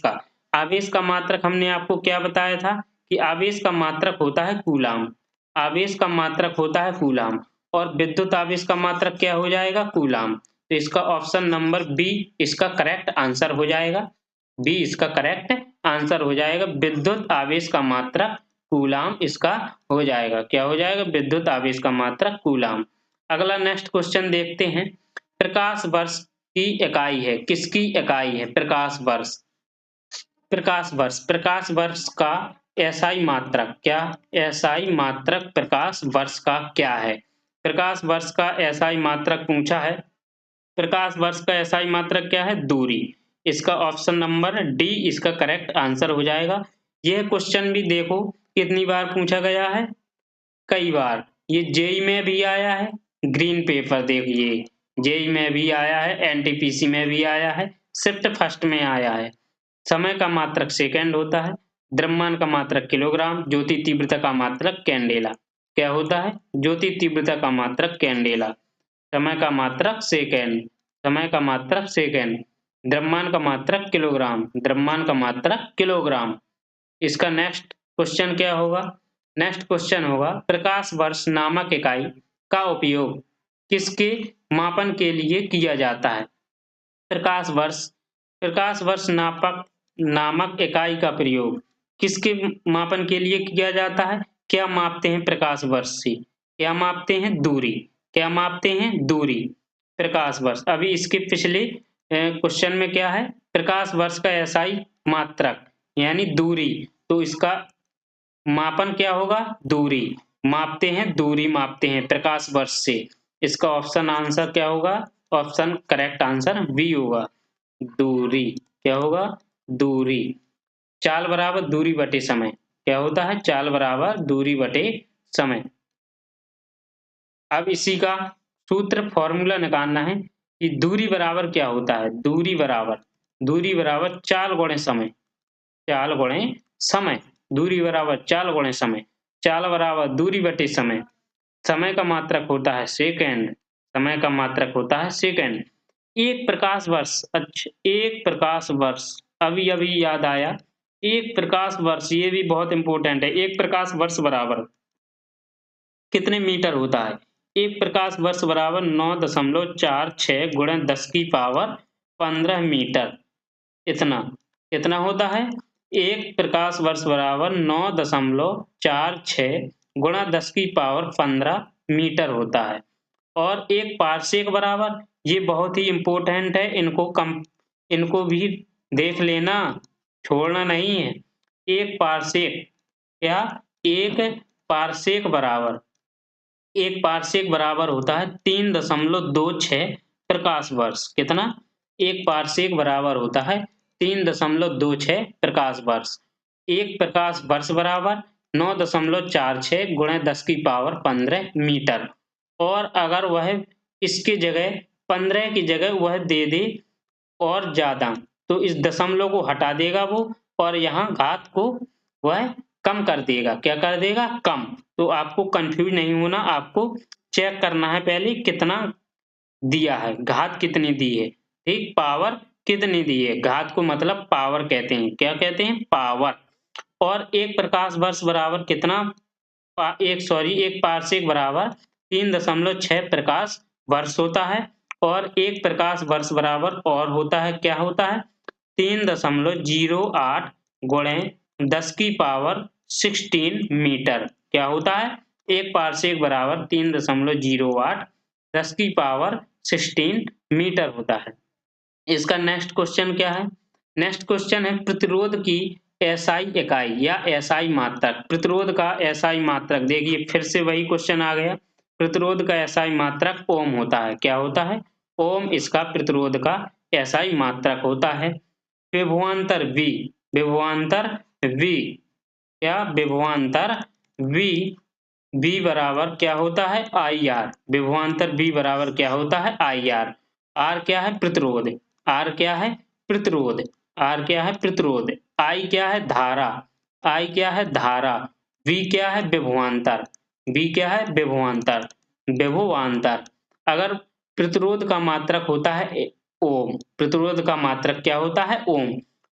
का मात्रक हमने आपको क्या बताया था कि आवेश का मात्रक होता है कूलाम। आवेश का मात्रक होता है कूलाम और विद्युत आवेश का मात्रक क्या हो जाएगा? कूलाम। तो इसका ऑप्शन नंबर बी इसका करेक्ट आंसर हो जाएगा। बी इसका करेक्ट आंसर हो जाएगा। विद्युत आवेश का मात्रक कूलाम इसका हो जाएगा। क्या हो जाएगा? विद्युत आवेश का मात्रक कूलाम। अगला नेक्स्ट क्वेश्चन देखते हैं। प्रकाश वर्ष की इकाई है। किसकी इकाई है? प्रकाश वर्ष। प्रकाश वर्ष का एसआई मात्रक क्या? एसआई मात्रक प्रकाश वर्ष का क्या है? प्रकाश वर्ष का एसआई मात्रक पूछा है। प्रकाश वर्ष का एसआई मात्रक क्या है? दूरी। इसका ऑप्शन नंबर डी इसका करेक्ट आंसर हो जाएगा। यह क्वेश्चन भी देखो कितनी बार पूछा गया है? कई बार। ये जेई में भी आया है। ग्रीन पेपर देखिए, जेई में भी आया है, एनटीपीसी में भी आया है, शिफ्ट फर्स्ट में आया है। समय का मात्रक सेकंड होता है। द्रव्यमान का मात्रक किलोग्राम। ज्योति तीव्रता का मात्रक कैंडेला। क्या होता है? ज्योति तीव्रता का मात्रक कैंडेला। समय का मात्रक सेकंड। समय का मात्रक सेकंड। द्रव्यमान का मात्रक किलोग्राम। द्रव्यमान का मात्रक किलोग्राम। इसका नेक्स्ट क्वेश्चन क्या होगा? नेक्स्ट क्वेश्चन होगा प्रकाश वर्ष नामक इकाई का उपयोग किसके मापन के लिए किया जाता है? प्रकाश वर्ष नामक इकाई का प्रयोग किसके मापन के लिए किया जाता है? क्या मापते हैं प्रकाश वर्ष से? क्या मापते हैं? दूरी। क्या मापते हैं? दूरी। प्रकाश वर्ष। अभी इसके पिछले क्वेश्चन में क्या है? प्रकाश वर्ष का एसआई मात्रक यानी दूरी। तो इसका मापन क्या होगा? दूरी। मापते हैं, दूरी मापते हैं प्रकाश वर्ष से। इसका ऑप्शन आंसर क्या होगा? ऑप्शन करेक्ट आंसर बी होगा, दूरी। क्या होगा? दूरी। चाल बराबर दूरी बटे समय। क्या होता है? चाल बराबर दूरी बटे समय। अब इसी का सूत्र फॉर्मूला निकालना है कि दूरी बराबर क्या होता है? दूरी बराबर चाल गुणे समय। चाल गुणे समय। दूरी बराबर चाल गुणे समय। चाल बराबर दूरी बटे समय। समय का मात्रक होता है सेकंड। समय का मात्रक होता है सेकंड। एक प्रकाश वर्ष। अच्छा, एक प्रकाश वर्ष अभी अभी याद आया। एक प्रकाश वर्ष ये भी बहुत इंपॉर्टेंट है। एक प्रकाश वर्ष बराबर कितने मीटर होता है? एक प्रकाश वर्ष बराबर 9.46 गुणा 10 की पावर 15 मीटर। इतना कितना होता है? एक प्रकाश वर्ष बराबर 9.46 गुणा 10 की पावर 15 मीटर होता है। और एक पारसेक बराबर, ये बहुत ही इंपॉर्टेंट है, इनको भी देख लेना, छोड़ना नहीं है। एक पारसेक क्या? एक पारसेक बराबर होता है 3.26 प्रकाश वर्ष। कितना? एक पारसेक बराबर होता है 3.26 प्रकाश वर्ष। एक प्रकाश वर्ष बराबर 9.46 गुणा 10 की पावर 15 मीटर। और अगर वह इसकी जगह 15 की जगह वह दे दे और ज्यादा, तो इस दशमलव को हटा देगा वो, और यहाँ घात को वह कम कर देगा। क्या कर देगा? कम। तो आपको कंफ्यूज नहीं होना, आपको चेक करना है पहले कितना दिया है, घात कितनी दी है, ठीक, पावर कितनी दी है। घात को मतलब पावर कहते हैं। क्या कहते हैं? पावर। और एक प्रकाश वर्ष बराबर कितना, एक पारसेक बराबर 3.6 प्रकाश वर्ष होता है। और एक प्रकाश वर्ष बराबर और होता है, क्या होता है, 3.08 गुणे 10⁻16 मीटर। क्या होता है, एक पारसेक बराबर 3.08 10⁻16 मीटर होता है। इसका नेक्स्ट क्वेश्चन क्या है, नेक्स्ट क्वेश्चन है प्रतिरोध की एसआई इकाई या एसआई मात्रक। प्रतिरोध का एसआई मात्रक, देखिए फिर से वही क्वेश्चन आ गया। प्रतिरोध का एसआई मात्रक ओम होता है। क्या होता है, ओम इसका प्रतिरोध का एसआई मात्रक होता है। विभवांतर V, विभवांतर V, क्या विभवांतर V, V बराबर क्या होता है IR। विभवांतर V बराबर क्या होता है IR। R क्या है प्रतिरोध, R क्या है प्रतिरोध, R क्या है प्रतिरोध, I क्या है धारा, I क्या है धारा, V क्या है विभवांतर, V क्या है विभवांतर, विभवांतर। अगर प्रतिरोध का मात्रक होता है ओम, प्रतिरोध का मात्रक क्या होता है ओम।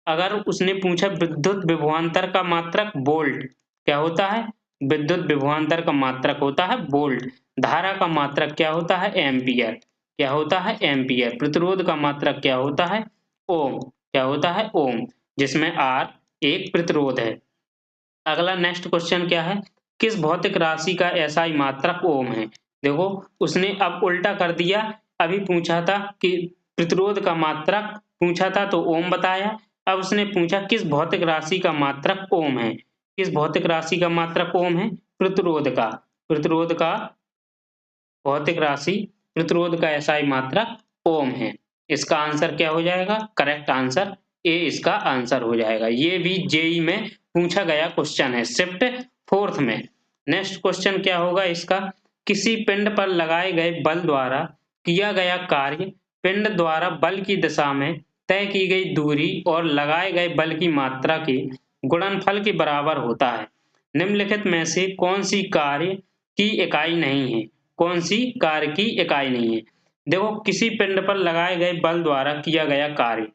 अगर उसने पूछा विद्युत विभवांतर का मात्रक वोल्ट, क्या होता है, विद्युत विभवांतर का मात्रक होता है वोल्ट। धारा का मात्रक क्या होता है एम्पियर, क्या होता है एम्पियर। प्रतिरोध का मात्रक क्या होता है ओम, क्या होता है ओम, जिसमें R एक प्रतिरोध है। अगला नेक्स्ट क्वेश्चन क्या है, किस भौतिक राशि का एसआई मात्रक ओम है। देखो उसने अब उल्टा कर दिया, अभी पूछा था कि प्रतिरोध का मात्रक पूछा था तो ओम बताया, अब उसने पूछा किस भौतिक राशि का मात्रक ओम है। किस भौतिक राशि का मात्रक ओम है, प्रतिरोध का, प्रतिरोध का भौतिक राशि प्रतिरोध का एसआई मात्रक ओम है। इसका आंसर क्या हो जाएगा, करेक्ट आंसर ए इसका आंसर हो जाएगा। ये भी जेई में पूछा गया क्वेश्चन है शिफ्ट 4th में। नेक्स्ट क्वेश्चन क्या होगा इसका, किसी पिंड पर लगाए गए बल द्वारा किया गया कार्य पिंड द्वारा बल की दिशा में तय की गई दूरी और लगाए गए बल की मात्रा के गुणनफल के बराबर होता है। निम्नलिखित में से कौन सी कार्य की इकाई नहीं है, कौन सी कार्य की इकाई नहीं है। देखो किसी पिंड पर लगाए गए बल द्वारा किया गया कार्य,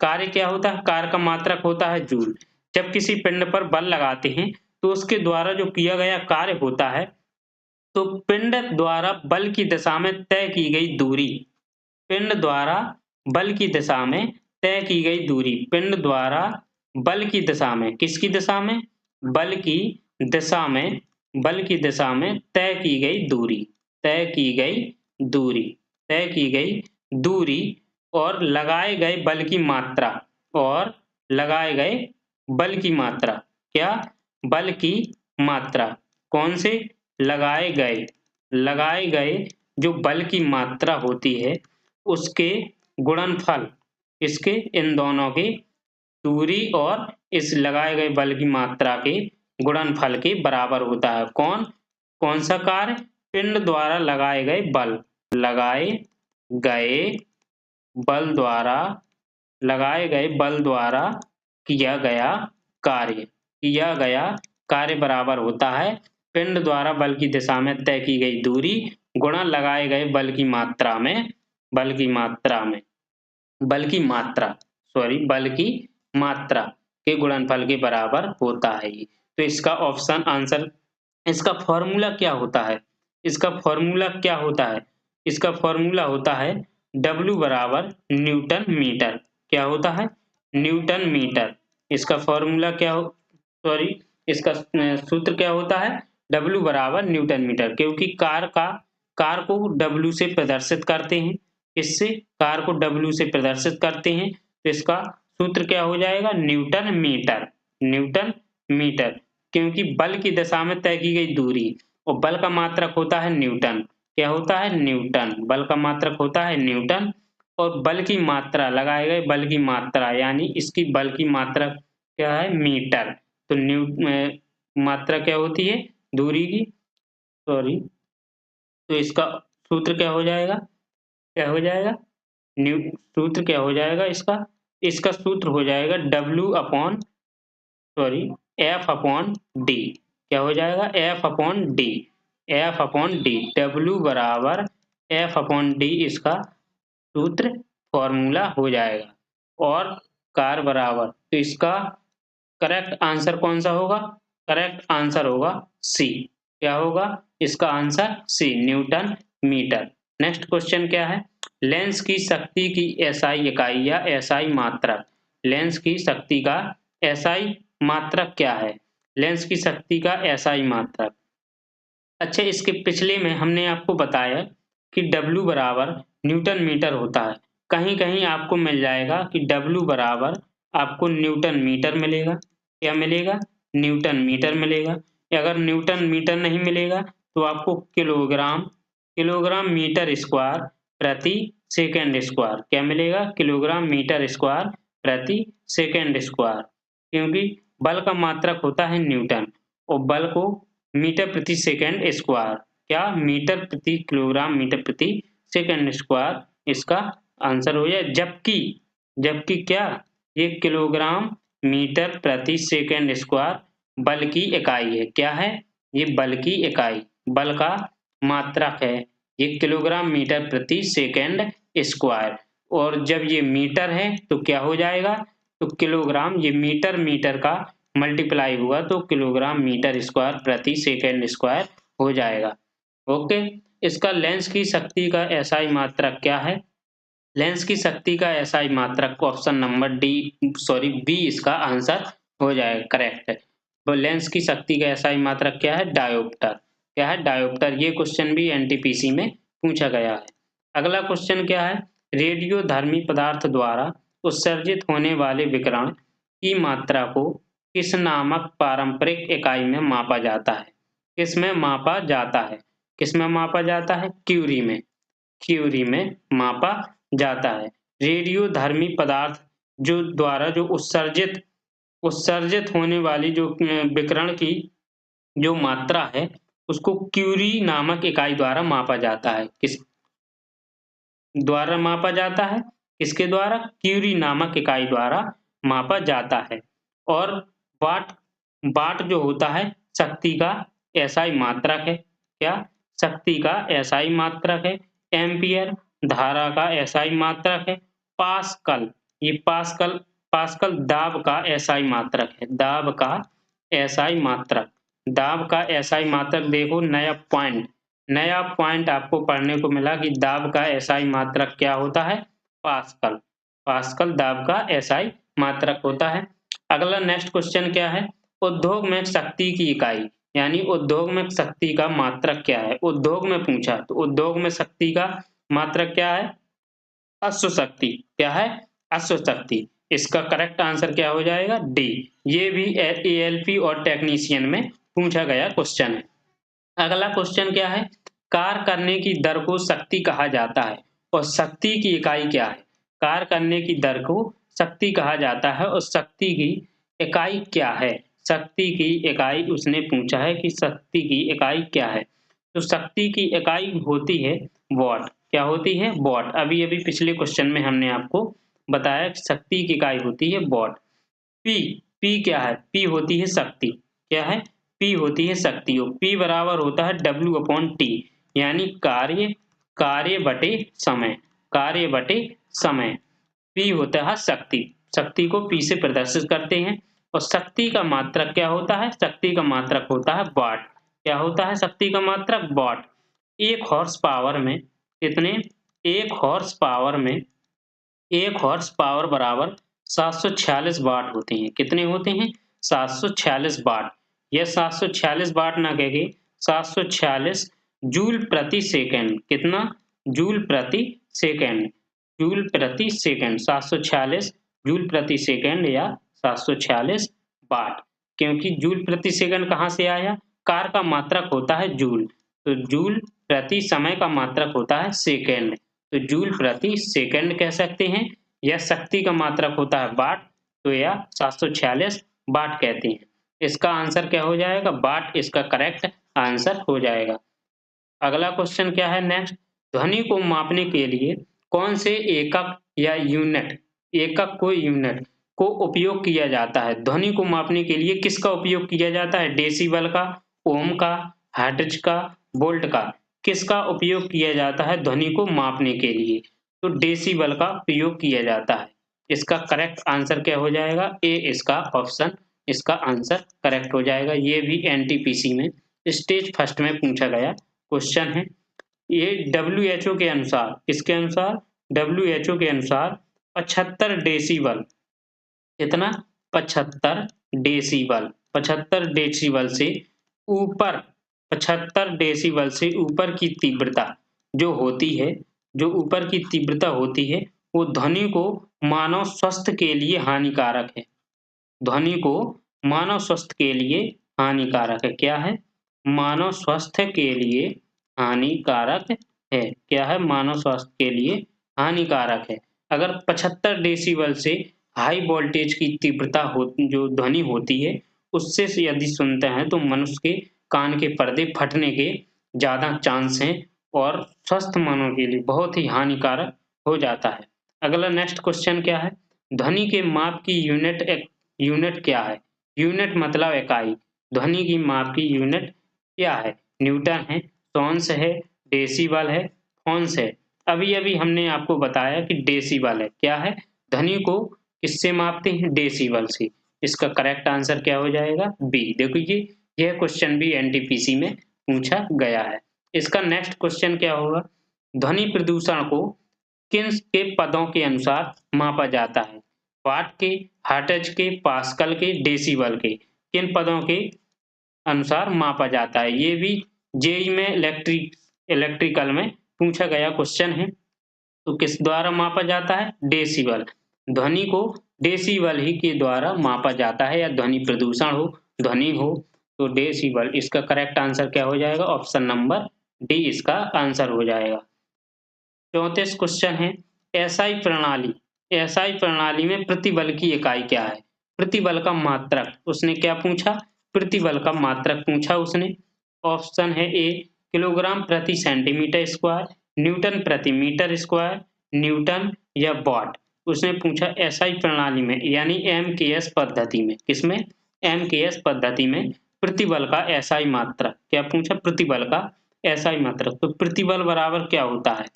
कार्य क्या होता है, कार्य का मात्रक होता है जूल। जब किसी पिंड पर बल लगाते हैं तो उसके द्वारा जो किया गया कार्य होता है, तो पिंड द्वारा बल की दिशा में तय की गई दूरी, पिंड द्वारा बल की दिशा में तय की गई दूरी, पिंड द्वारा बल की दिशा में, किसकी दिशा में, बल की दिशा में, बल की दिशा में तय की गई दूरी, तय की गई दूरी, तय की गई दूरी और लगाए गए बल की मात्रा, और लगाए गए बल की मात्रा, क्या बल की मात्रा, कौन से लगाए गए, लगाए गए जो बल की मात्रा होती है उसके गुणनफल, इसके इन दोनों की दूरी और इस लगाए गए बल की मात्रा के गुणनफल के बराबर होता है। कौन कौन सा कार्य, पिंड द्वारा लगाए गए बल, लगाए गए बल द्वारा, लगाए गए बल द्वारा किया गया कार्य, किया गया कार्य बराबर होता है पिंड द्वारा बल की दिशा में तय की गई दूरी गुणा लगाए गए बल की मात्रा में, बल की मात्रा में, बल की मात्रा सॉरी बल की मात्रा के गुणनफल के बराबर होता है। तो इसका ऑप्शन आंसर, इसका फॉर्मूला क्या होता है, इसका फॉर्मूला क्या होता है, इसका फॉर्मूला होता है W बराबर न्यूटन मीटर। क्या होता है, न्यूटन मीटर। इसका फॉर्मूला क्या हो, सॉरी इसका सूत्र क्या होता है, W बराबर न्यूटन मीटर। क्योंकि कार को W से प्रदर्शित करते हैं, इससे कार को W से प्रदर्शित करते हैं, तो इसका सूत्र क्या हो जाएगा, न्यूटन मीटर, न्यूटन मीटर। क्योंकि बल की दिशा में तय की गई दूरी और बल का मात्रक होता है न्यूटन, क्या होता है न्यूटन, बल का मात्रक होता है न्यूटन। और बल की मात्रा, लगाए गए बल की मात्रा यानी इसकी बल की मात्रा क्या है मीटर। तो मात्रा क्या होती है दूरी की, सॉरी, तो इसका सूत्र क्या हो जाएगा, क्या हो जाएगा, सूत्र क्या हो जाएगा इसका, इसका सूत्र हो जाएगा W upon sorry F upon D. क्या हो जाएगा, F upon D, F upon D, W बराबर F अपॉन डी इसका सूत्र फॉर्मूला हो जाएगा। और कार बराबर, तो इसका करेक्ट आंसर कौन सा होगा? करेक्ट आंसर होगा सी। क्या होगा इसका आंसर? सी, न्यूटन मीटर। नेक्स्ट क्वेश्चन क्या है? लेंस की शक्ति की एसआई इकाई या एसआई मात्रक। लेंस की शक्ति का एसआई मात्रक क्या है? लेंस की शक्ति का एसआई मात्रक। अच्छा, इसके पिछले में हमने आपको बताया कि W बराबर न्यूटन मीटर होता है। कहीं कहीं आपको मिल जाएगा कि W बराबर आपको न्यूटन मीटर मिलेगा। क्या मिलेगा? न्यूटन मीटर मिलेगा। अगर न्यूटन मीटर नहीं मिलेगा तो आपको किलोग्राम किलोग्राम मीटर स्क्वायर प्रति सेकंड स्क्वायर क्या मिलेगा? किलोग्राम मीटर स्क्वायर प्रति सेकंड स्क्वायर। क्योंकि बल का मात्रक होता है न्यूटन और बल को मीटर प्रति सेकंड स्क्वायर, क्या मीटर प्रति किलोग्राम मीटर प्रति सेकंड स्क्वायर इसका आंसर हो जाए। जबकि जबकि क्या? ये किलोग्राम मीटर प्रति सेकंड स्क्वायर बल की इकाई है। क्या है? ये बल की इकाई, बल का मात्रक है। ये किलोग्राम मीटर प्रति सेकंड स्क्वायर। और जब ये मीटर है तो क्या हो जाएगा? तो किलोग्राम, ये मीटर मीटर का मल्टीप्लाई हुआ तो किलोग्राम मीटर स्क्वायर प्रति सेकंड स्क्वायर हो जाएगा। ओके, इसका लेंस की शक्ति का एसआई मात्रक क्या है? लेंस की शक्ति का एसआई मात्रक ऑप्शन नंबर बी इसका आंसर हो जाएगा, करेक्ट है। तो लेंस की शक्ति का एसआई मात्रक क्या है? डायोप्टर। क्या है? डायोप्टर। ये क्वेश्चन भी एनटीपीसी में पूछा गया है। अगला क्वेश्चन क्या है? रेडियोधर्मी पदार्थ द्वारा उत्सर्जित होने वाले विकिरण की मात्रा को किस नामक पारंपरिक इकाई में मापा जाता है? किस में मापा जाता है? किस में मापा जाता है? क्यूरी में। क्यूरी में मापा जाता है। रेडियोधर्मी पदार्थ जो द्वारा जो उत्सर्जित होने वाली जो विकिरण की जो मात्रा है उसको क्यूरी नामक इकाई द्वारा मापा जाता है। किस द्वारा मापा जाता है? किसके द्वारा? क्यूरी नामक इकाई द्वारा मापा जाता है। और वाट वाट जो होता है शक्ति का एसआई मात्रक है। क्या? शक्ति का एसआई मात्रक है। एम्पियर धारा का एसआई मात्रक है। पास्कल, ये पास्कल दाब का एसआई मात्रक है। दाब का एसआई मात्रक। दाब का एसआई मात्रक देखो, नया पॉइंट आपको पढ़ने को मिला कि दाब का एसआई मात्रक क्या होता है? पास्कल। पास्कल दाब का एसआई मात्रक होता है। अगला नेक्स्ट क्वेश्चन क्या है? उद्योग में शक्ति की इकाई, यानी उद्योग में शक्ति का मात्रक क्या है? उद्योग में पूछा तो उद्योग में शक्ति का मात्रक क्या है? अश्व शक्ति। क्या है? अश्व शक्ति। इसका करेक्ट आंसर क्या हो जाएगा? डी। ये भी एएलपी और टेक्नीशियन में पूछा गया क्वेश्चन है। अगला क्वेश्चन क्या है? कार्य करने की दर को शक्ति कहा जाता है और शक्ति की इकाई क्या है? कार्य करने की दर को शक्ति कहा जाता है और शक्ति की इकाई क्या है? शक्ति की इकाई उसने पूछा है कि शक्ति की इकाई क्या है? तो शक्ति की इकाई होती है वॉट। क्या होती है? वॉट। अभी अभी पिछले क्वेश्चन में हमने आपको बताया कि शक्ति की इकाई होती है वॉट। पी क्या है? पी होती है शक्ति। क्या है? पी होती है शक्ति और पी बराबर होता है W/T, यानी कार्य बटे समय। कार्य बटे समय। पी होता है शक्ति। शक्ति को पी से प्रदर्शित करते हैं। और शक्ति का मात्रक क्या होता है? शक्ति का मात्रक होता है वाट। क्या होता है शक्ति का मात्रक? वाट। एक हॉर्स पावर में कितने? एक हॉर्स पावर बराबर 746 वाट होते हैं। कितने होते हैं? 746 वाट। यह 746 वाट ना कह के 746 जूल प्रति सेकंड। कितना? जूल प्रति सेकंड। जूल प्रति सेकंड 746 जूल प्रति सेकंड या 746 वाट। क्योंकि जूल प्रति सेकंड कहाँ से आया? कार का मात्रक होता है जूल, तो जूल प्रति समय का मात्रक होता है सेकंड, तो जूल प्रति सेकंड कह सकते हैं। यह शक्ति का मात्रक होता है वाट, तो यह 746 वाट कहते हैं। इसका आंसर क्या हो जाएगा? वाट इसका करेक्ट आंसर हो जाएगा। अगला क्वेश्चन क्या है नेक्स्ट? ध्वनि को मापने के लिए कौन से एकक या यूनिट को उपयोग किया जाता है? ध्वनि को मापने के लिए किसका उपयोग किया जाता है? डेसिबल का, ओम का, हर्ट्ज का, वोल्ट का। किसका उपयोग किया जाता है ध्वनि को मापने के लिए? तो डेसिबल का उपयोग किया जाता है। इसका करेक्ट आंसर क्या हो जाएगा? ए इसका ऑप्शन इसका आंसर करेक्ट हो जाएगा। ये भी एनटीपीसी में स्टेज फर्स्ट में पूछा गया क्वेश्चन है। ये WHO के अनुसार, किसके अनुसार? WHO के अनुसार 75 डेसिबल, कितना? 75 डेसिबल, 75 डेसिबल से ऊपर, 75 डेसिबल से ऊपर की तीव्रता जो होती है, जो ऊपर की तीव्रता होती है, वो ध्वनि को मानव स्वास्थ्य के लिए हानिकारक है। ध्वनि को मानव स्वास्थ्य के लिए हानिकारक है। क्या है? मानव स्वास्थ्य के लिए हानिकारक है। क्या है? मानव स्वास्थ्य के लिए हानिकारक है। अगर 75 डेसिबल से हाई वोल्टेज की तीव्रता हो, जो ध्वनि होती है, उससे यदि सुनते हैं तो मनुष्य के कान के पर्दे फटने के ज़्यादा चांस हैं और स्वस्थ मानव के लिए बहुत ही हानिकारक हो जाता है। अगला नेक्स्ट क्वेश्चन क्या है? ध्वनि के माप की यूनिट क्या है? यूनिट मतलब इकाई। ध्वनि की माप की यूनिट क्या है? न्यूटन है, टोन्स है, डेसिबल है, फोन्स है। अभी-अभी हमने आपको बताया कि डेसिबल है। क्या है? ध्वनि को किससे मापते हैं? डेसिबल से। इसका करेक्ट आंसर क्या हो जाएगा? बी। देखिए यह क्वेश्चन भी एनटीपीसी में पूछा गया है। इसका नेक्स्ट क्वेश्चन क्या होगा? ध्वनि प्रदूषण को किन के पदों के अनुसार मापा जाता है? वाट के, हर्ट्ज के, पास्कल के, डेसिबल के, किन पदों के अनुसार मापा जाता है? ये भी जेईई में इलेक्ट्रिकल में पूछा गया क्वेश्चन है। तो किस द्वारा मापा जाता है? डेसिबल। ध्वनि को डेसिबल ही के द्वारा मापा जाता है, या ध्वनि प्रदूषण हो, ध्वनि हो, तो डेसिबल। इसका करेक्ट आंसर क्या हो जाएगा? ऑप्शन नंबर डी इसका आंसर हो जाएगा। 34 क्वेश्चन है, एसआई प्रणाली, एसआई प्रणाली में प्रतिबल की इकाई क्या है? प्रतिबल का मात्रक उसने क्या पूछा? प्रतिबल का मात्रक पूछा उसने। ऑप्शन है ए किलोग्राम प्रति सेंटीमीटर स्क्वायर, न्यूटन प्रति मीटर स्क्वायर, न्यूटन या वॉट। उसने पूछा एसआई प्रणाली में, यानी एमकेएस पद्धति में। किसमें? एमकेएस पद्धति में प्रतिबल का एसआई मात्रक। क्या पूछा? प्रतिबल का एसआई मात्रक। तो प्रतिबल बराबर क्या होता है?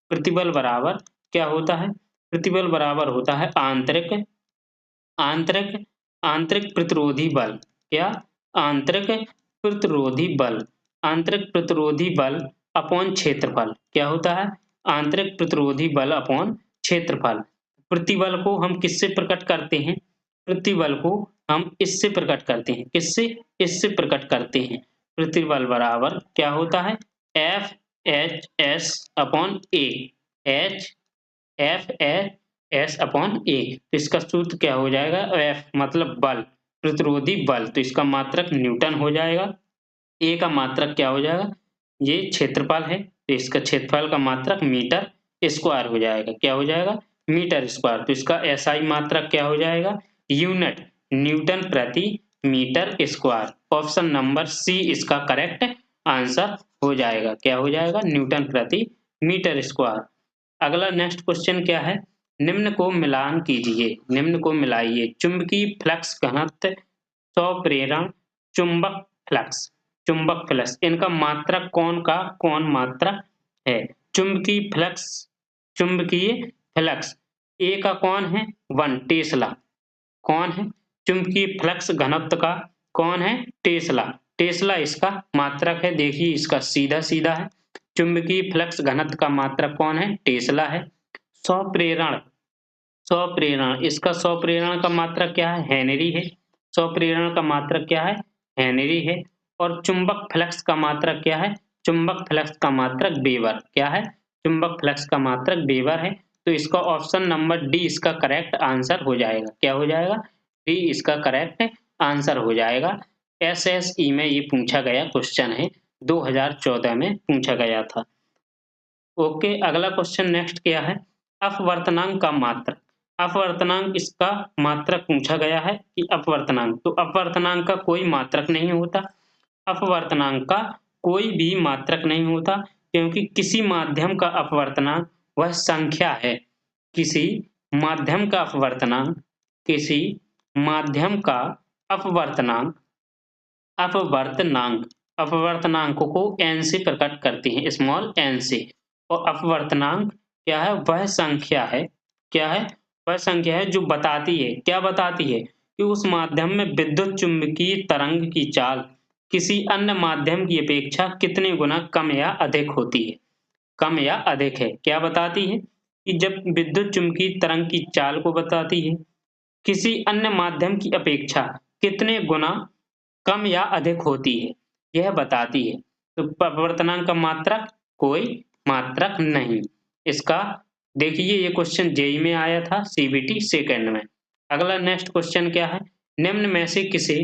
प्रतिबल बराबर क्या होता है? प्रतिबल बराबर होता है आंतरिक आंतरिक आंतरिक प्रतिरोधी बल। क्या? आंतरिक प्रतिरोधी बल। आंतरिक प्रतिरोधी बल अपॉन क्षेत्रफल। क्या होता है? आंतरिक प्रतिरोधी बल अपॉन क्षेत्रफल। प्रतिबल को हम किससे प्रकट करते हैं? प्रतिबल को हम इससे प्रकट करते हैं। किससे? इससे प्रकट करते हैं। प्रतिबल बराबर क्या होता है? एफ एच एस अपॉन ए। एच एफ एस अपॉन ए। तो इसका सूत्र क्या हो जाएगा? एफ मतलब बल, प्रतिरोधी बल, तो इसका मात्रक न्यूटन हो जाएगा। ए का मात्रक क्या हो जाएगा? ये क्षेत्रफल है, तो इसका क्षेत्रफल का मात्रक मीटर स्क्वायर हो जाएगा। क्या हो जाएगा? Metre square. तो इसका एसआई मात्रक क्या हो जाएगा? यूनिट न्यूटन प्रति metre square. Option number C इसका करेक्ट आंसर हो जाएगा। क्या हो जाएगा? न्यूटन प्रति मीटर स्क्वायर। अगला नेक्स्ट क्वेश्चन क्या है? निम्न को मिलान कीजिए, निम्न को मिलाइए। चुंबकीय फ्लक्स घनत्व, स्वप्रेरण, चुंबक फ्लक्स, चुंबक फ्लक्स, इनका मात्रक कौन का कौन मात्रक है? चुंबकीय फ्लक्स, चुंबकीय फ्लक्स ए का कौन है? 1 टेस्ला। कौन है? चुंबकीय फ्लक्स घनत्व का कौन है? टेस्ला। टेस्ला इसका मात्रक है। देखिए इसका सीधा सीधा है। चुंबकीय फ्लक्स घनत्व का मात्रक कौन है? टेस्ला है। स्वप्रेरण, स्वप्रेरण, इसका स्वप्रेरण का मात्रक क्या है? हेनरी है। स्वप्रेरण का मात्रक क्या है? हेनरी है। और चुंबक फ्लक्स का मात्रक क्या है? चुंबक फ्लक्स का मात्रक वेबर। क्या है? चुंबक फ्लक्स का मात्रक वेबर है। तो इसका ऑप्शन नंबर डी इसका करेक्ट आंसर हो जाएगा। क्या हो जाएगा? डी इसका करेक्ट आंसर हो जाएगा। एसएसई में ये पूछा गया क्वेश्चन है, 2014 में पूछा गया था। ओके, अगला क्वेश्चन नेक्स्ट क्या है? अपवर्तनांक का मात्रक। अपवर्तनांक इसका मात्रक पूछा गया है कि अपवर्तनांक, तो अपवर्तनांक का कोई मात्रक नहीं होता। अपवर्तनांक का कोई भी मात्रक नहीं होता, क्योंकि किसी माध्यम का अपवर्तनांक वह संख्या है। किसी माध्यम का अपवर्तनांक, किसी माध्यम का अपवर्तनांक, अपवर्तनांक, अपवर्तनांक को n से प्रकट करते हैं, स्मॉल n से। और अपवर्तनांक क्या है? वह संख्या है। क्या है? वह संख्या है जो बताती है, क्या बताती है? कि उस माध्यम में विद्युत चुम्बकीय तरंग की चाल किसी अन्य माध्यम की अपेक्षा कितने गुना कम या अधिक होती है। कम या अधिक है, क्या बताती है कि जब विद्युत चुम्बकीय तरंग की चाल को बताती है, किसी अन्य माध्यम की अपेक्षा कितने गुना कम या अधिक होती है, यह बताती है। तो अपवर्तनांक का मात्रक कोई मात्रक नहीं। इसका देखिए ये क्वेश्चन जेईई में आया था, सीबीटी सेकंड में। अगला नेक्स्ट क्वेश्चन क्या है, निम्न में से किसे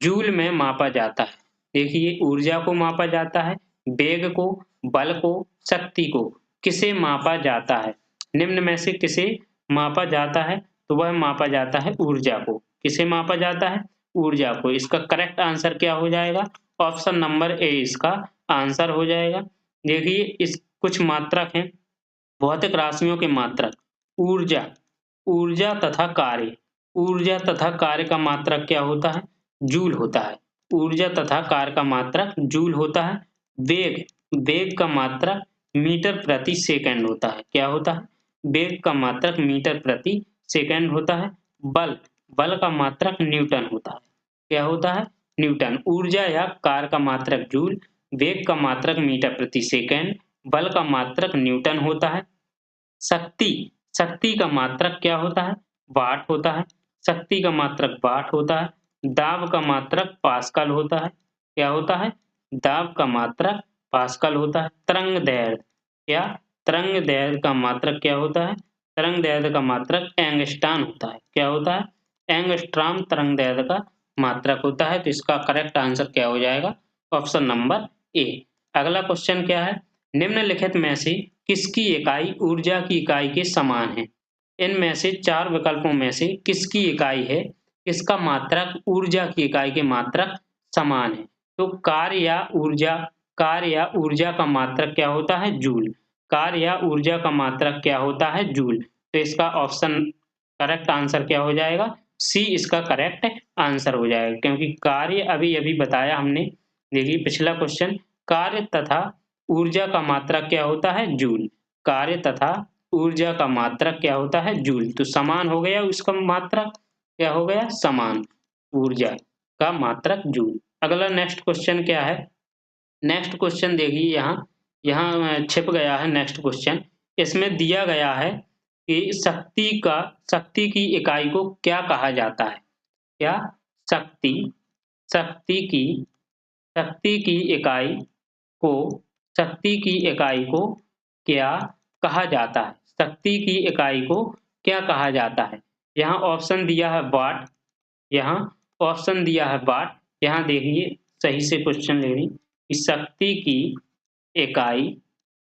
जूल में मापा जाता है। देखिए ऊर्जा को मापा जाता है, वेग को, बल को, शक्ति को किसे मापा जाता है। निम्न में से किसे मापा जाता है, तो वह मापा जाता है ऊर्जा को। किसे मापा जाता है, ऊर्जा को। इसका करेक्ट आंसर क्या हो जाएगा, ऑप्शन नंबर ए इसका आंसर हो जाएगा। देखिए इस कुछ मात्रक हैं, भौतिक राशियों के मात्रक, ऊर्जा, ऊर्जा तथा कार्य। ऊर्जा तथा कार्य का मात्रक क्या होता है, जूल होता है। ऊर्जा तथा कार्य का मात्रक जूल होता है। वेग, वेग का मात्रक मीटर प्रति सेकंड होता है। क्या होता है, वेग का मात्रक मीटर प्रति सेकंड होता है। बल, बल का मात्रक न्यूटन होता है। क्या होता है, न्यूटन। ऊर्जा या कार्य का मात्रक जूल, वेग का मात्रक मीटर प्रति सेकंड, बल का मात्रक न्यूटन होता है। शक्ति, शक्ति का मात्रक क्या होता है, वाट होता है। शक्ति का मात्रक वाट होता है। दाब का मात्रक पास्कल होता है। क्या होता है, दाब का मात्रक पास्कल होता है। तरंग दैर्ध्य, क्या, तरंग दैर्ध्य का मात्रक क्या होता है, तरंग दैर्ध्य का मात्रक एंगस्ट्रॉम होता है। क्या होता है, एंगस्ट्रॉम तरंग दैर्ध्य का मात्रक होता है। तो इसका करेक्ट आंसर क्या हो जाएगा, ऑप्शन नंबर ए। अगला क्वेश्चन क्या है, निम्नलिखित में से किसकी इकाई ऊर्जा की इकाई के समान है। इनमें से चार विकल्पों में से किसकी इकाई है, इसका मात्रक ऊर्जा की इकाई के मात्रक समान है। तो कार्य या ऊर्जा, कार्य या ऊर्जा का मात्रक क्या होता है, जूल। कार्य या ऊर्जा का मात्रक क्या होता है, जूल। तो इसका ऑप्शन करेक्ट आंसर क्या हो जाएगा, सी इसका करेक्ट आंसर हो जाएगा। क्योंकि कार्य अभी अभी बताया हमने, देखिए पिछला क्वेश्चन, कार्य तथा ऊर्जा का मात्रक क्या होता है, जूल। कार्य तथा ऊर्जा का मात्रक क्या होता है, जूल। तो समान हो गया उसका मात्रक, क्या हो गया, समान। ऊर्जा का मात्रक जूल। अगला नेक्स्ट क्वेश्चन क्या है, नेक्स्ट क्वेश्चन देखिए यहाँ, यहाँ छिप गया है नेक्स्ट क्वेश्चन। इसमें दिया गया है कि शक्ति की इकाई को क्या कहा जाता है। क्या, शक्ति, शक्ति की, शक्ति की इकाई को, शक्ति की इकाई को क्या कहा जाता है। शक्ति की इकाई को क्या कहा जाता है। यहाँ ऑप्शन दिया है वाट, यहाँ ऑप्शन दिया है वाट। यहाँ देखिए सही से क्वेश्चन ले रही कि शक्ति की इकाई,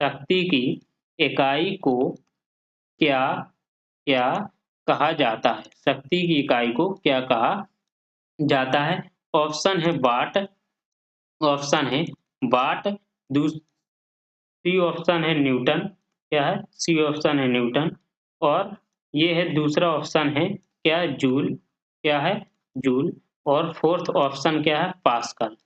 शक्ति की इकाई को क्या क्या कहा जाता है। शक्ति की इकाई को क्या कहा जाता है। ऑप्शन है वाट, ऑप्शन है वाट, सी ऑप्शन है न्यूटन। क्या है, सी ऑप्शन है न्यूटन। और ये है दूसरा ऑप्शन है क्या, जूल। क्या है, जूल। और फोर्थ ऑप्शन क्या है, पास्कल।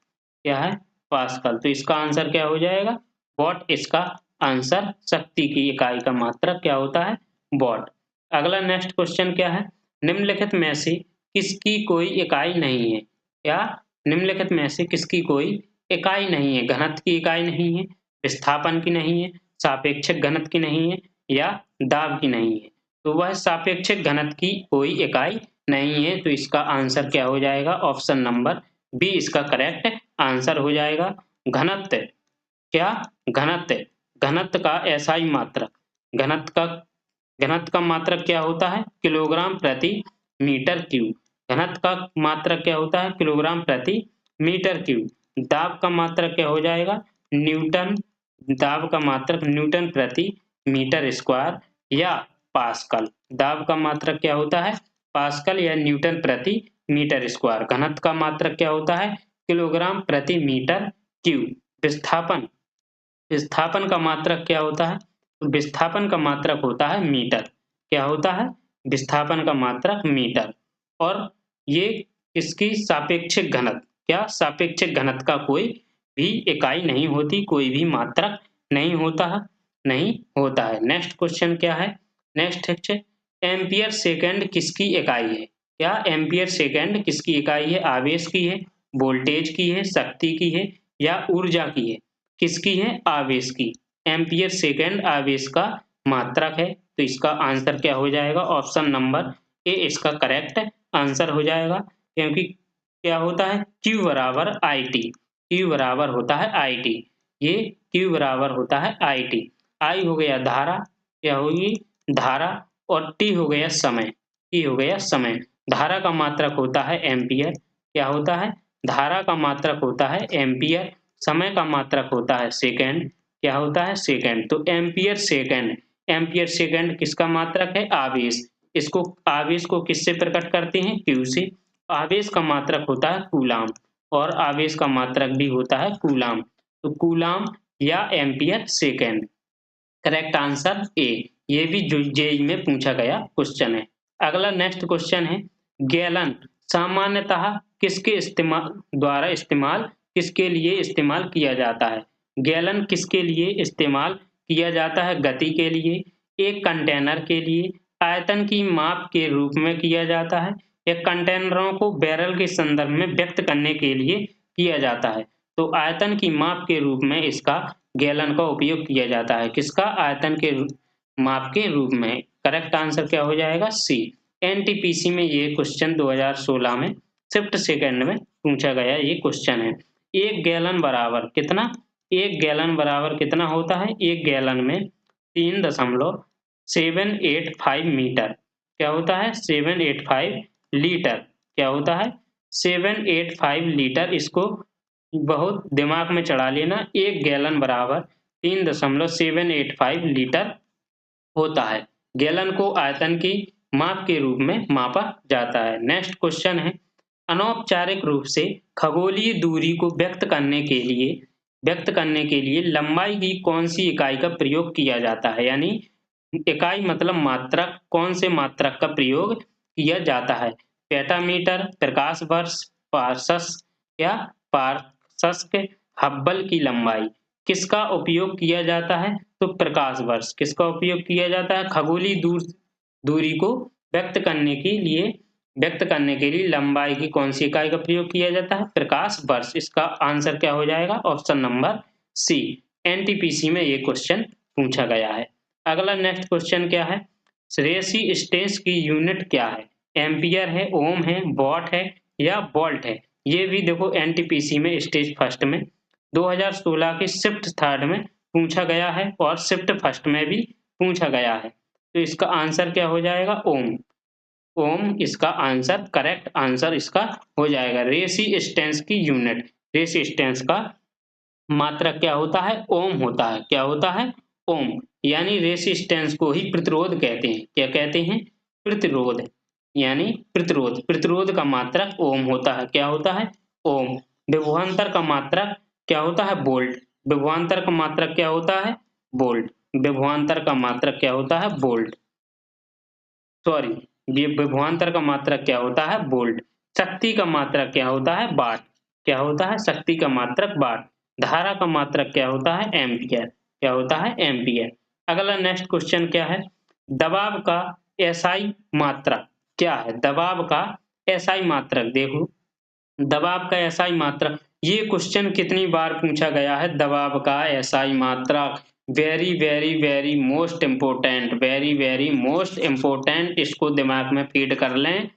क्या है, पास्कल। तो इसका आंसर क्या हो जाएगा, वॉट। इसका आंसर शक्ति की इकाई का मात्रक क्या होता है, वॉट। अगला नेक्स्ट क्वेश्चन क्या है, निम्नलिखित में से किसकी कोई इकाई नहीं है। क्या, निम्नलिखित में से किसकी कोई इकाई नहीं है। घनत्व की इकाई नहीं है, विस्थापन की नहीं है, सापेक्षिक घनत्व की नहीं है, या दाब की नहीं है। तो वह सापेक्षिक घनत्व की कोई इकाई नहीं है। तो इसका आंसर क्या हो जाएगा, ऑप्शन नंबर बी इसका करेक्ट आंसर हो जाएगा। घनत्व, क्या, घनत्व, घनत्व का एसआई मात्रक, घनत्व का मात्रक क्या होता है, किलोग्राम प्रति मीटर क्यूब। घनत्व का मात्रक क्या होता है, किलोग्राम प्रति मीटर क्यूब। दाब का मात्रक क्या हो जाएगा, न्यूटन। दाब का मात्रक न्यूटन प्रति मीटर स्क्वायर या पास्कल। दाब का मात्रक क्या होता है, पास्कल या न्यूटन प्रति मीटर स्क्वायर। घनत्व का मात्रक क्या होता है, किलोग्राम प्रति मीटर क्यूब। विस्थापन, विस्थापन का मात्रक क्या होता है, विस्थापन का मात्रक होता है मीटर। क्या होता है, विस्थापन का मात्रक मीटर। और ये इसकी सापेक्षिक घनत्व, क्या, सापेक्षिक घनत्व का कोई भी इकाई नहीं होती, कोई भी मात्रक नहीं होता है, नहीं होता है। नेक्स्ट क्वेश्चन क्या है, नेक्स्ट है एम्पियर सेकंड किसकी इकाई है। क्या एम्पियर सेकेंड किसकी इकाई है? आवेश की है, वोल्टेज की है, शक्ति की है या ऊर्जा की है? किसकी है? आवेश की। एम्पियर सेकेंड आवेश का मात्रक है, तो इसका आंसर क्या हो जाएगा? ऑप्शन नंबर ए इसका करेक्ट आंसर हो जाएगा, क्योंकि क्या होता है? Q बराबर IT, Q बराबर होता है IT, ये Q बराबर होता है IT। I हो गया धारा, क्या होगी? धारा, और T हो गया समय, T हो गया समय। धारा का मात्रक होता है एम्पियर, क्या होता है? धारा का मात्रक होता है एम्पियर, समय का मात्रक होता है सेकेंड, क्या होता है? सेकेंड। तो एम्पियर सेकेंड, एम्पियर सेकेंड किसका मात्रक है? आवेश। इसको आवेश को किससे प्रकट करते हैं? Q से। आवेश का मात्रक होता है कूलाम, और आवेश का मात्रक भी होता है कूलाम। तो कूलाम या ampere second. Correct answer A. ये भी जो जेईई में पूछा गया क्वेश्चन है। अगला नेक्स्ट क्वेश्चन है, गैलन सामान्यतः किसके इस्तेमाल किसके लिए इस्तेमाल किया जाता है? गैलन किसके लिए इस्तेमाल किया जाता है? गति के लिए, एक कंटेनर के लिए, आयतन की माप के रूप में किया जाता है, या कंटेनरों को बैरल के संदर्भ में व्यक्त करने के लिए किया जाता है? तो आयतन की माप के रूप में इसका गैलन का उपयोग किया जाता है। किसका? आयतन के माप के रूप में। करेक्ट आंसर क्या हो जाएगा? सी। एनटीपीसी में ये क्वेश्चन 2016 में शिफ्ट सेकंड में पूछा गया ये क्वेश्चन है। एक गैलन बराबर कितना? एक गैलन बराबर कितना होता है? एक गैलन में 3.785 मीटर क्या होता है? 785 लीटर क्या होता है? 785 लीटर। इसको बहुत दिमाग में चढ़ा लेना, एक गैलन बराबर 3.785 लीटर होता है। गैलन को आयतन की माप के रूप में मापा जाता है। नेक्स्ट क्वेश्चन है, अनौपचारिक रूप से खगोलीय दूरी को व्यक्त करने के लिए लंबाई की कौन सी इकाई का प्रयोग किया जाता है? यानी इकाई मतलब मात्रक, कौन से मात्रक का प्रयोग किया जाता है? पेटामीटर, प्रकाश वर्ष, पारसस या पारसस्क। हब्बल की लंबाई किसका उपयोग किया जाता है? तो प्रकाश वर्ष। किसका उपयोग किया जाता है? खगोलीय दूरी को व्यक्त करने के लिए लंबाई की कौन सी इकाई का प्रयोग किया जाता है? प्रकाश वर्ष। इसका आंसर क्या हो जाएगा? ऑप्शन नंबर सी। एनटीपीसी में ये क्वेश्चन पूछा गया है। अगला नेक्स्ट क्वेश्चन क्या है, रेसिस्टेंस की यूनिट क्या है? एम्पियर है, ओम है, वॉट है या वोल्ट है? ये भी देखो एनटीपीसी में स्टेज फर्स्ट में 2016 के शिफ्ट थर्ड में पूछा गया है और शिफ्ट फर्स्ट में भी पूछा गया है। तो इसका आंसर क्या हो जाएगा? ओम। ओम इसका आंसर, करेक्ट आंसर इसका हो जाएगा। रेसिस्टेंस की यूनिट, रेसिस्टेंस का मात्रक क्या होता है? ओम होता है। क्या होता है? ओम। यानी रेसिस्टेंस को ही प्रतिरोध कहते हैं। क्या कहते हैं? प्रतिरोध, यानी प्रतिरोध। प्रतिरोध का मात्रक ओम होता है। क्या होता है? ओम। विभवांतर का मात्रक क्या होता है? वोल्ट। विभवांतर का मात्रक क्या होता है? वोल्ट। विभवांतर का मात्रक क्या होता है? वोल्ट। सॉरी, ये विभवांतर का मात्रक क्या होता है? वोल्ट। शक्ति का मात्रक क्या होता है? वाट। क्या होता है? शक्ति का मात्रक वाट। धारा का मात्रक क्या होता है? एम्पियर। क्या होता है? एम्पियर। अगला नेक्स्ट क्वेश्चन क्या है, दबाव का एसआई मात्रक क्या है? दबाव का एसआई मात्रक देखो, दबाव का एसआई मात्रक, ये क्वेश्चन कितनी बार पूछा गया है? दबाव का एसआई मात्रक very very very most important, very very most important. इसको दिमाग में फीड कर लें।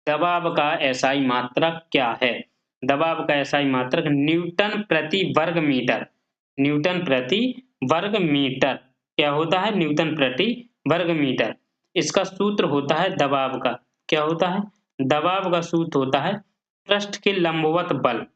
दबाव का एसआई मात्रक क्या है? दबाव का एसआई मात्रक न्यूटन प्रति वर्ग मीटर। न्यूटन प्रति वर्ग मीटर क्या होता है? न्यूटन प्रति वर्ग मीटर। इसका सूत्र होता है दबाव का, क्या होता है? दबाव का सूत्र होता है पृष्ठ के लंबवत बल,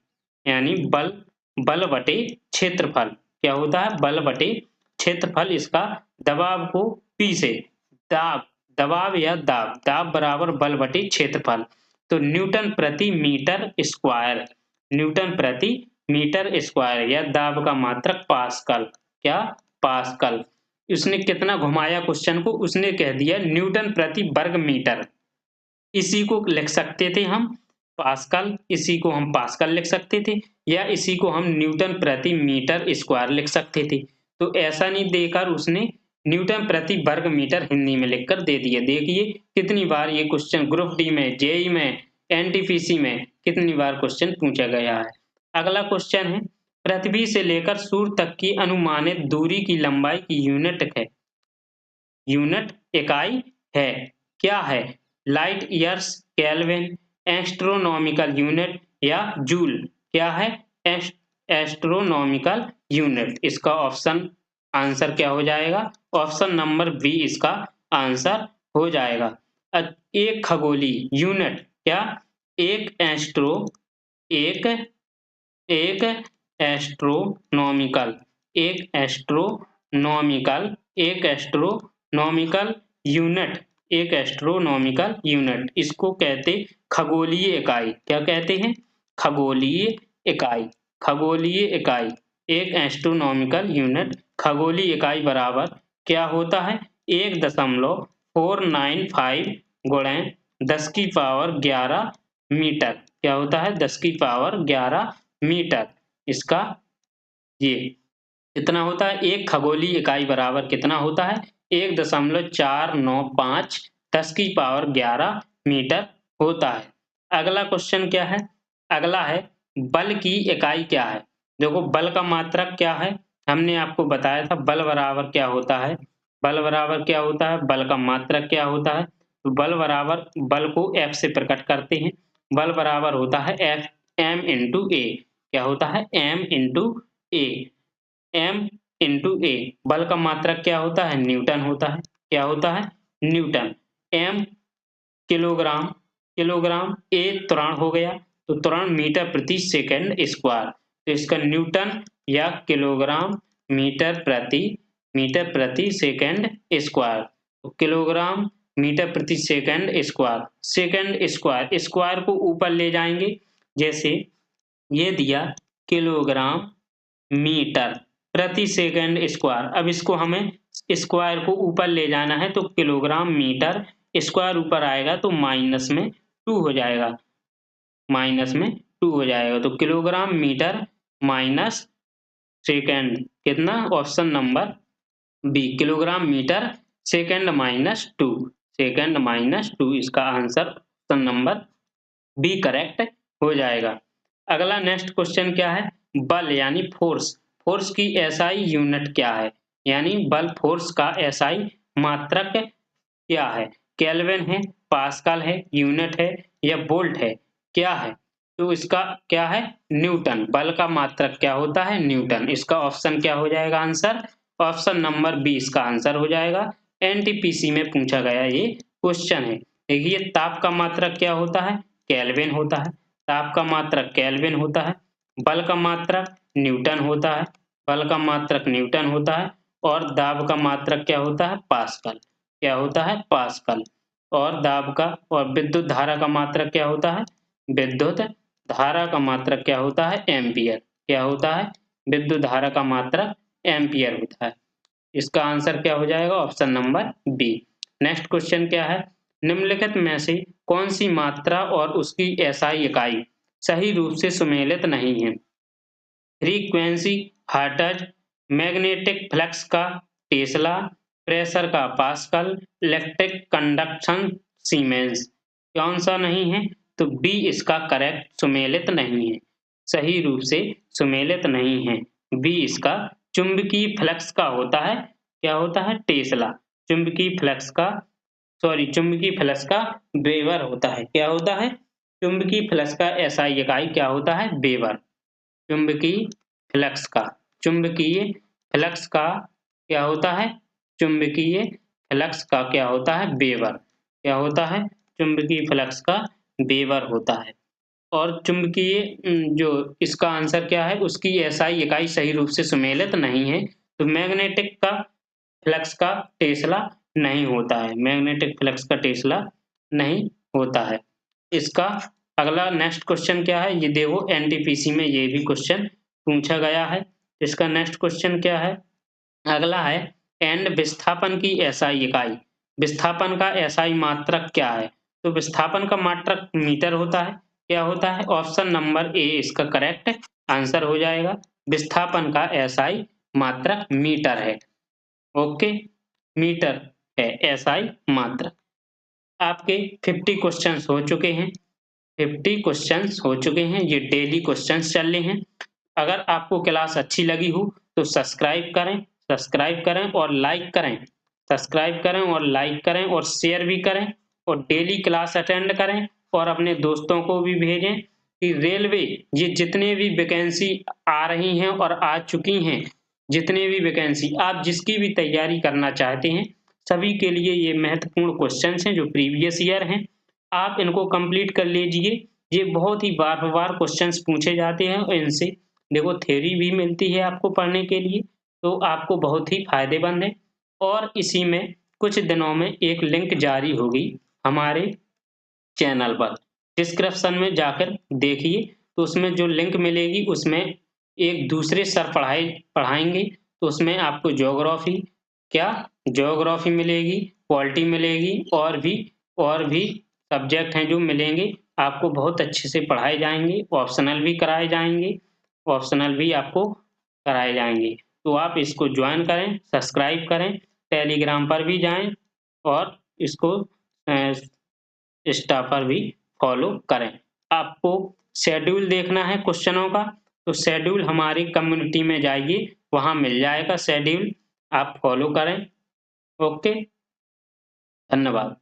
यानी बल बटे क्षेत्रफल। क्या होता है? बल बटे क्षेत्रफल। इसका दबाव को P से दबाव या दाब बराबर बल बटे क्षेत्रफल। तो न्यूटन प्रति मीटर स्क्वायर, न्यूटन प्रति मीटर स्क्वायर, या दाब का मात्रक पास्कल। क्या? पास्कल। उसने कितना घुमाया क्वेश्चन को? उसने कह दिया न्यूटन प्रति वर्ग मीटर। इसी को लिख सकते थे हम पास्कल, इसी को हम पास्कल लिख सकते थे, या इसी को हम न्यूटन प्रति मीटर स्क्वायर लिख सकते थे। तो ऐसा नहीं देकर उसने न्यूटन प्रति वर्ग मीटर हिंदी में लिखकर दे दिए। देखिए कितनी बार ये क्वेश्चन ग्रुप डी में, जेई में, एनटीपीसी में कितनी बार क्वेश्चन पूछा गया है। अगला क्वेश्चन है, पृथ्वी से लेकर सूर्य तक की अनुमानित दूरी की लंबाई की यूनिट इकाई है, क्या है? Light years, kelvin, astronomical unit या जूल? क्या है? Astronomical unit. इसका ऑप्शन आंसर क्या हो जाएगा? ऑप्शन नंबर बी इसका आंसर हो जाएगा। एक खगोलीय यूनिट, क्या? एक एस्ट्रोनॉमिकल यूनिट इसको कहते खगोलीय इकाई। क्या कहते हैं? खगोलीय इकाई। एक एस्ट्रोनॉमिकल यूनिट खगोलीय इकाई बराबर क्या होता है? 1.495 गुणे 10⁻11 मीटर। क्या होता है? 10⁻11 मीटर। इसका ये कितना होता है? एक खगोलीय इकाई बराबर कितना होता है? 1.495 10⁻11 मीटर होता है। अगला क्वेश्चन क्या है? अगला है, बल की इकाई क्या है? देखो बल का मात्रक क्या है? हमने आपको बताया था बल बराबर क्या होता है। बल बराबर क्या होता है? बल का मात्रक क्या होता है? तो बल बराबर, बल को F से प्रकट करते हैं। बल बराबर होता है F m इंटू ए। क्या होता है? m इंटू ए। m इंटू ए। बल का मात्रक क्या होता है? न्यूटन होता है। क्या होता है? न्यूटन। m किलोग्राम, ए त्वरण हो गया, तो त्वरण मीटर प्रति सेकंड स्क्वायर। तो इसका न्यूटन या किलोग्राम मीटर प्रति सेकंड स्क्वायर। तो किलोग्राम मीटर प्रति सेकंड स्क्वायर। स्क्वायर को ऊपर ले जाएंगे, जैसे ये दिया किलोग्राम मीटर प्रति सेकंड स्क्वायर। अब इसको हमें स्क्वायर को ऊपर ले जाना है, तो किलोग्राम मीटर स्क्वायर ऊपर आएगा तो माइनस में 2 हो जाएगा। तो किलोग्राम मीटर माइनस सेकंड कितना? Option number B, kilogram metre second minus 2। इसका answer option number B correct हो जाएगा। अगला नेक्स्ट क्वेश्चन क्या है? बल यानी फोर्स की एसआई यूनिट क्या है? यानी बल फोर्स का एसआई मात्रक क्या है? केल्विन है, पास्कल है, यूनिट है या वोल्ट है? क्या है? तो इसका क्या है? न्यूटन। बल का मात्रक क्या होता है? न्यूटन। इसका ऑप्शन क्या हो जाएगा आंसर? ऑप्शन नंबर बी इसका आंसर हो जाएगा। एनटीपीसी में पूछा गया ये क्वेश्चन है। देखिए ताप का मात्रक क्या होता है? केल्विन होता है। ताप का मात्रक केल्विन होता है। बल का मात्रक न्यूटन होता है। और दाब का मात्रक क्या होता है? पास्कल। और दाब का और विद्युत धारा का मात्रक क्या होता है? विद्युत धारा का मात्रक क्या होता है? एम्पियर। क्या होता है? विद्युत धारा का मात्रक एम्पियर होता है। इसका आंसर क्या हो जाएगा? Option number B. Next question क्या है? निम्नलिखित में से कौन सी मात्रा और उसकी एसआई इकाई सही रूप से सुमेलित नहीं है? फ्रीक्वेंसी हर्ट्ज, मैग्नेटिक फ्लक्स का टेस्ला, प्रेशर का पास्कल, इलेक्ट्रिक कंडक्शन सीमेंस। कौन सा नहीं है? तो बी इसका करेक्ट सुमेलित नहीं है, सही रूप से सुमेलित नहीं है। बी इसका चुंबकीय फ्लक्स का होता है। क्या होता है? टेस्ला। चुंबकीय फ्लक्स का वेबर होता है। क्या होता है? चुंबकीय फ्लक्स का एसआई इकाई क्या होता है? वेबर। चुंबकीय फ्लक्स का क्या होता है? चुंबकीय फ्लक्स का क्या होता है? वेबर। क्या होता है? चुंबकीय फ्लक्स का वेबर होता है। और चुंबकीय जो इसका आंसर क्या है? उसकी एसआई इकाई सही रूप से सुमेलित नहीं है, तो मैग्नेटिक का फ्लक्स का टेस्ला नहीं होता है। मैग्नेटिक फ्लक्स का टेस्ला नहीं होता है। इसका अगला नेक्स्ट क्वेश्चन क्या है? ये देखो एनटीपीसी में ये भी क्वेश्चन पूछा गया है। इसका नेक्स्ट क्वेश्चन क्या है? अगला है, एंड विस्थापन की एसआई इकाई। विस्थापन का एसआई मात्रक क्या है? तो विस्थापन का मात्रक मीटर होता है। क्या होता है? ऑप्शन नंबर ए इसका करेक्ट आंसर हो जाएगा। विस्थापन का एसआई मात्रक मीटर है। ओके, मीटर है SI मात्रक। आपके 50 क्वेश्चंस हो चुके हैं। 50 क्वेश्चंस हो चुके हैं, ये डेली क्वेश्चंस चल रहे हैं। अगर आपको क्लास अच्छी लगी हो तो सब्सक्राइब करें और लाइक करें। सब्सक्राइब करें और लाइक करें और शेयर भी करें और डेली क्लास अटेंड करें और अपने दोस्तों को भी भेजें कि रेलवे ये जितने भी वैकेंसी आ रही हैं और आ चुकी हैं, जितने भी वैकेंसी आप जिसकी भी तैयारी करना चाहते हैं, सभी के लिए ये महत्वपूर्ण क्वेश्चंस हैं जो प्रीवियस ईयर हैं। आप इनको कंप्लीट कर लीजिए। ये बहुत ही बार-बार क्वेश्चंस पूछे जाते हैं और इनसे देखो थ्योरी भी मिलती है आपको पढ़ने के लिए, तो आपको बहुत ही फायदेमंद है। और इसी में कुछ दिनों में एक लिंक जारी होगी हमारे चैनल पर। डिस्क्रिप्शन में जाकर देखिए, तो उसमें जो लिंक मिलेगी उसमें एक दूसरे सर पढ़ाएंगे, तो उसमें आपको ज्योग्राफी मिलेगी, पॉलिटी मिलेगी और भी सब्जेक्ट हैं जो मिलेंगे। आपको बहुत अच्छे से पढ़ाए जाएंगे, ऑप्शनल भी कराए जाएंगे, ऑप्शनल भी आपको कराए जाएंगे। तो आप इसको ज्वाइन करें, सब्सक्राइब करें, टेलीग्राम पर भी जाएं और इसको इंस्टा पर भी फॉलो करें। आपको शेड्यूल देखना है क्वेश्चनों का, तो शेड्यूल हमारी कम्युनिटी में जाइए, वहाँ मिल जाएगा शेड्यूल, आप फॉलो करें। ओके, धन्यवाद।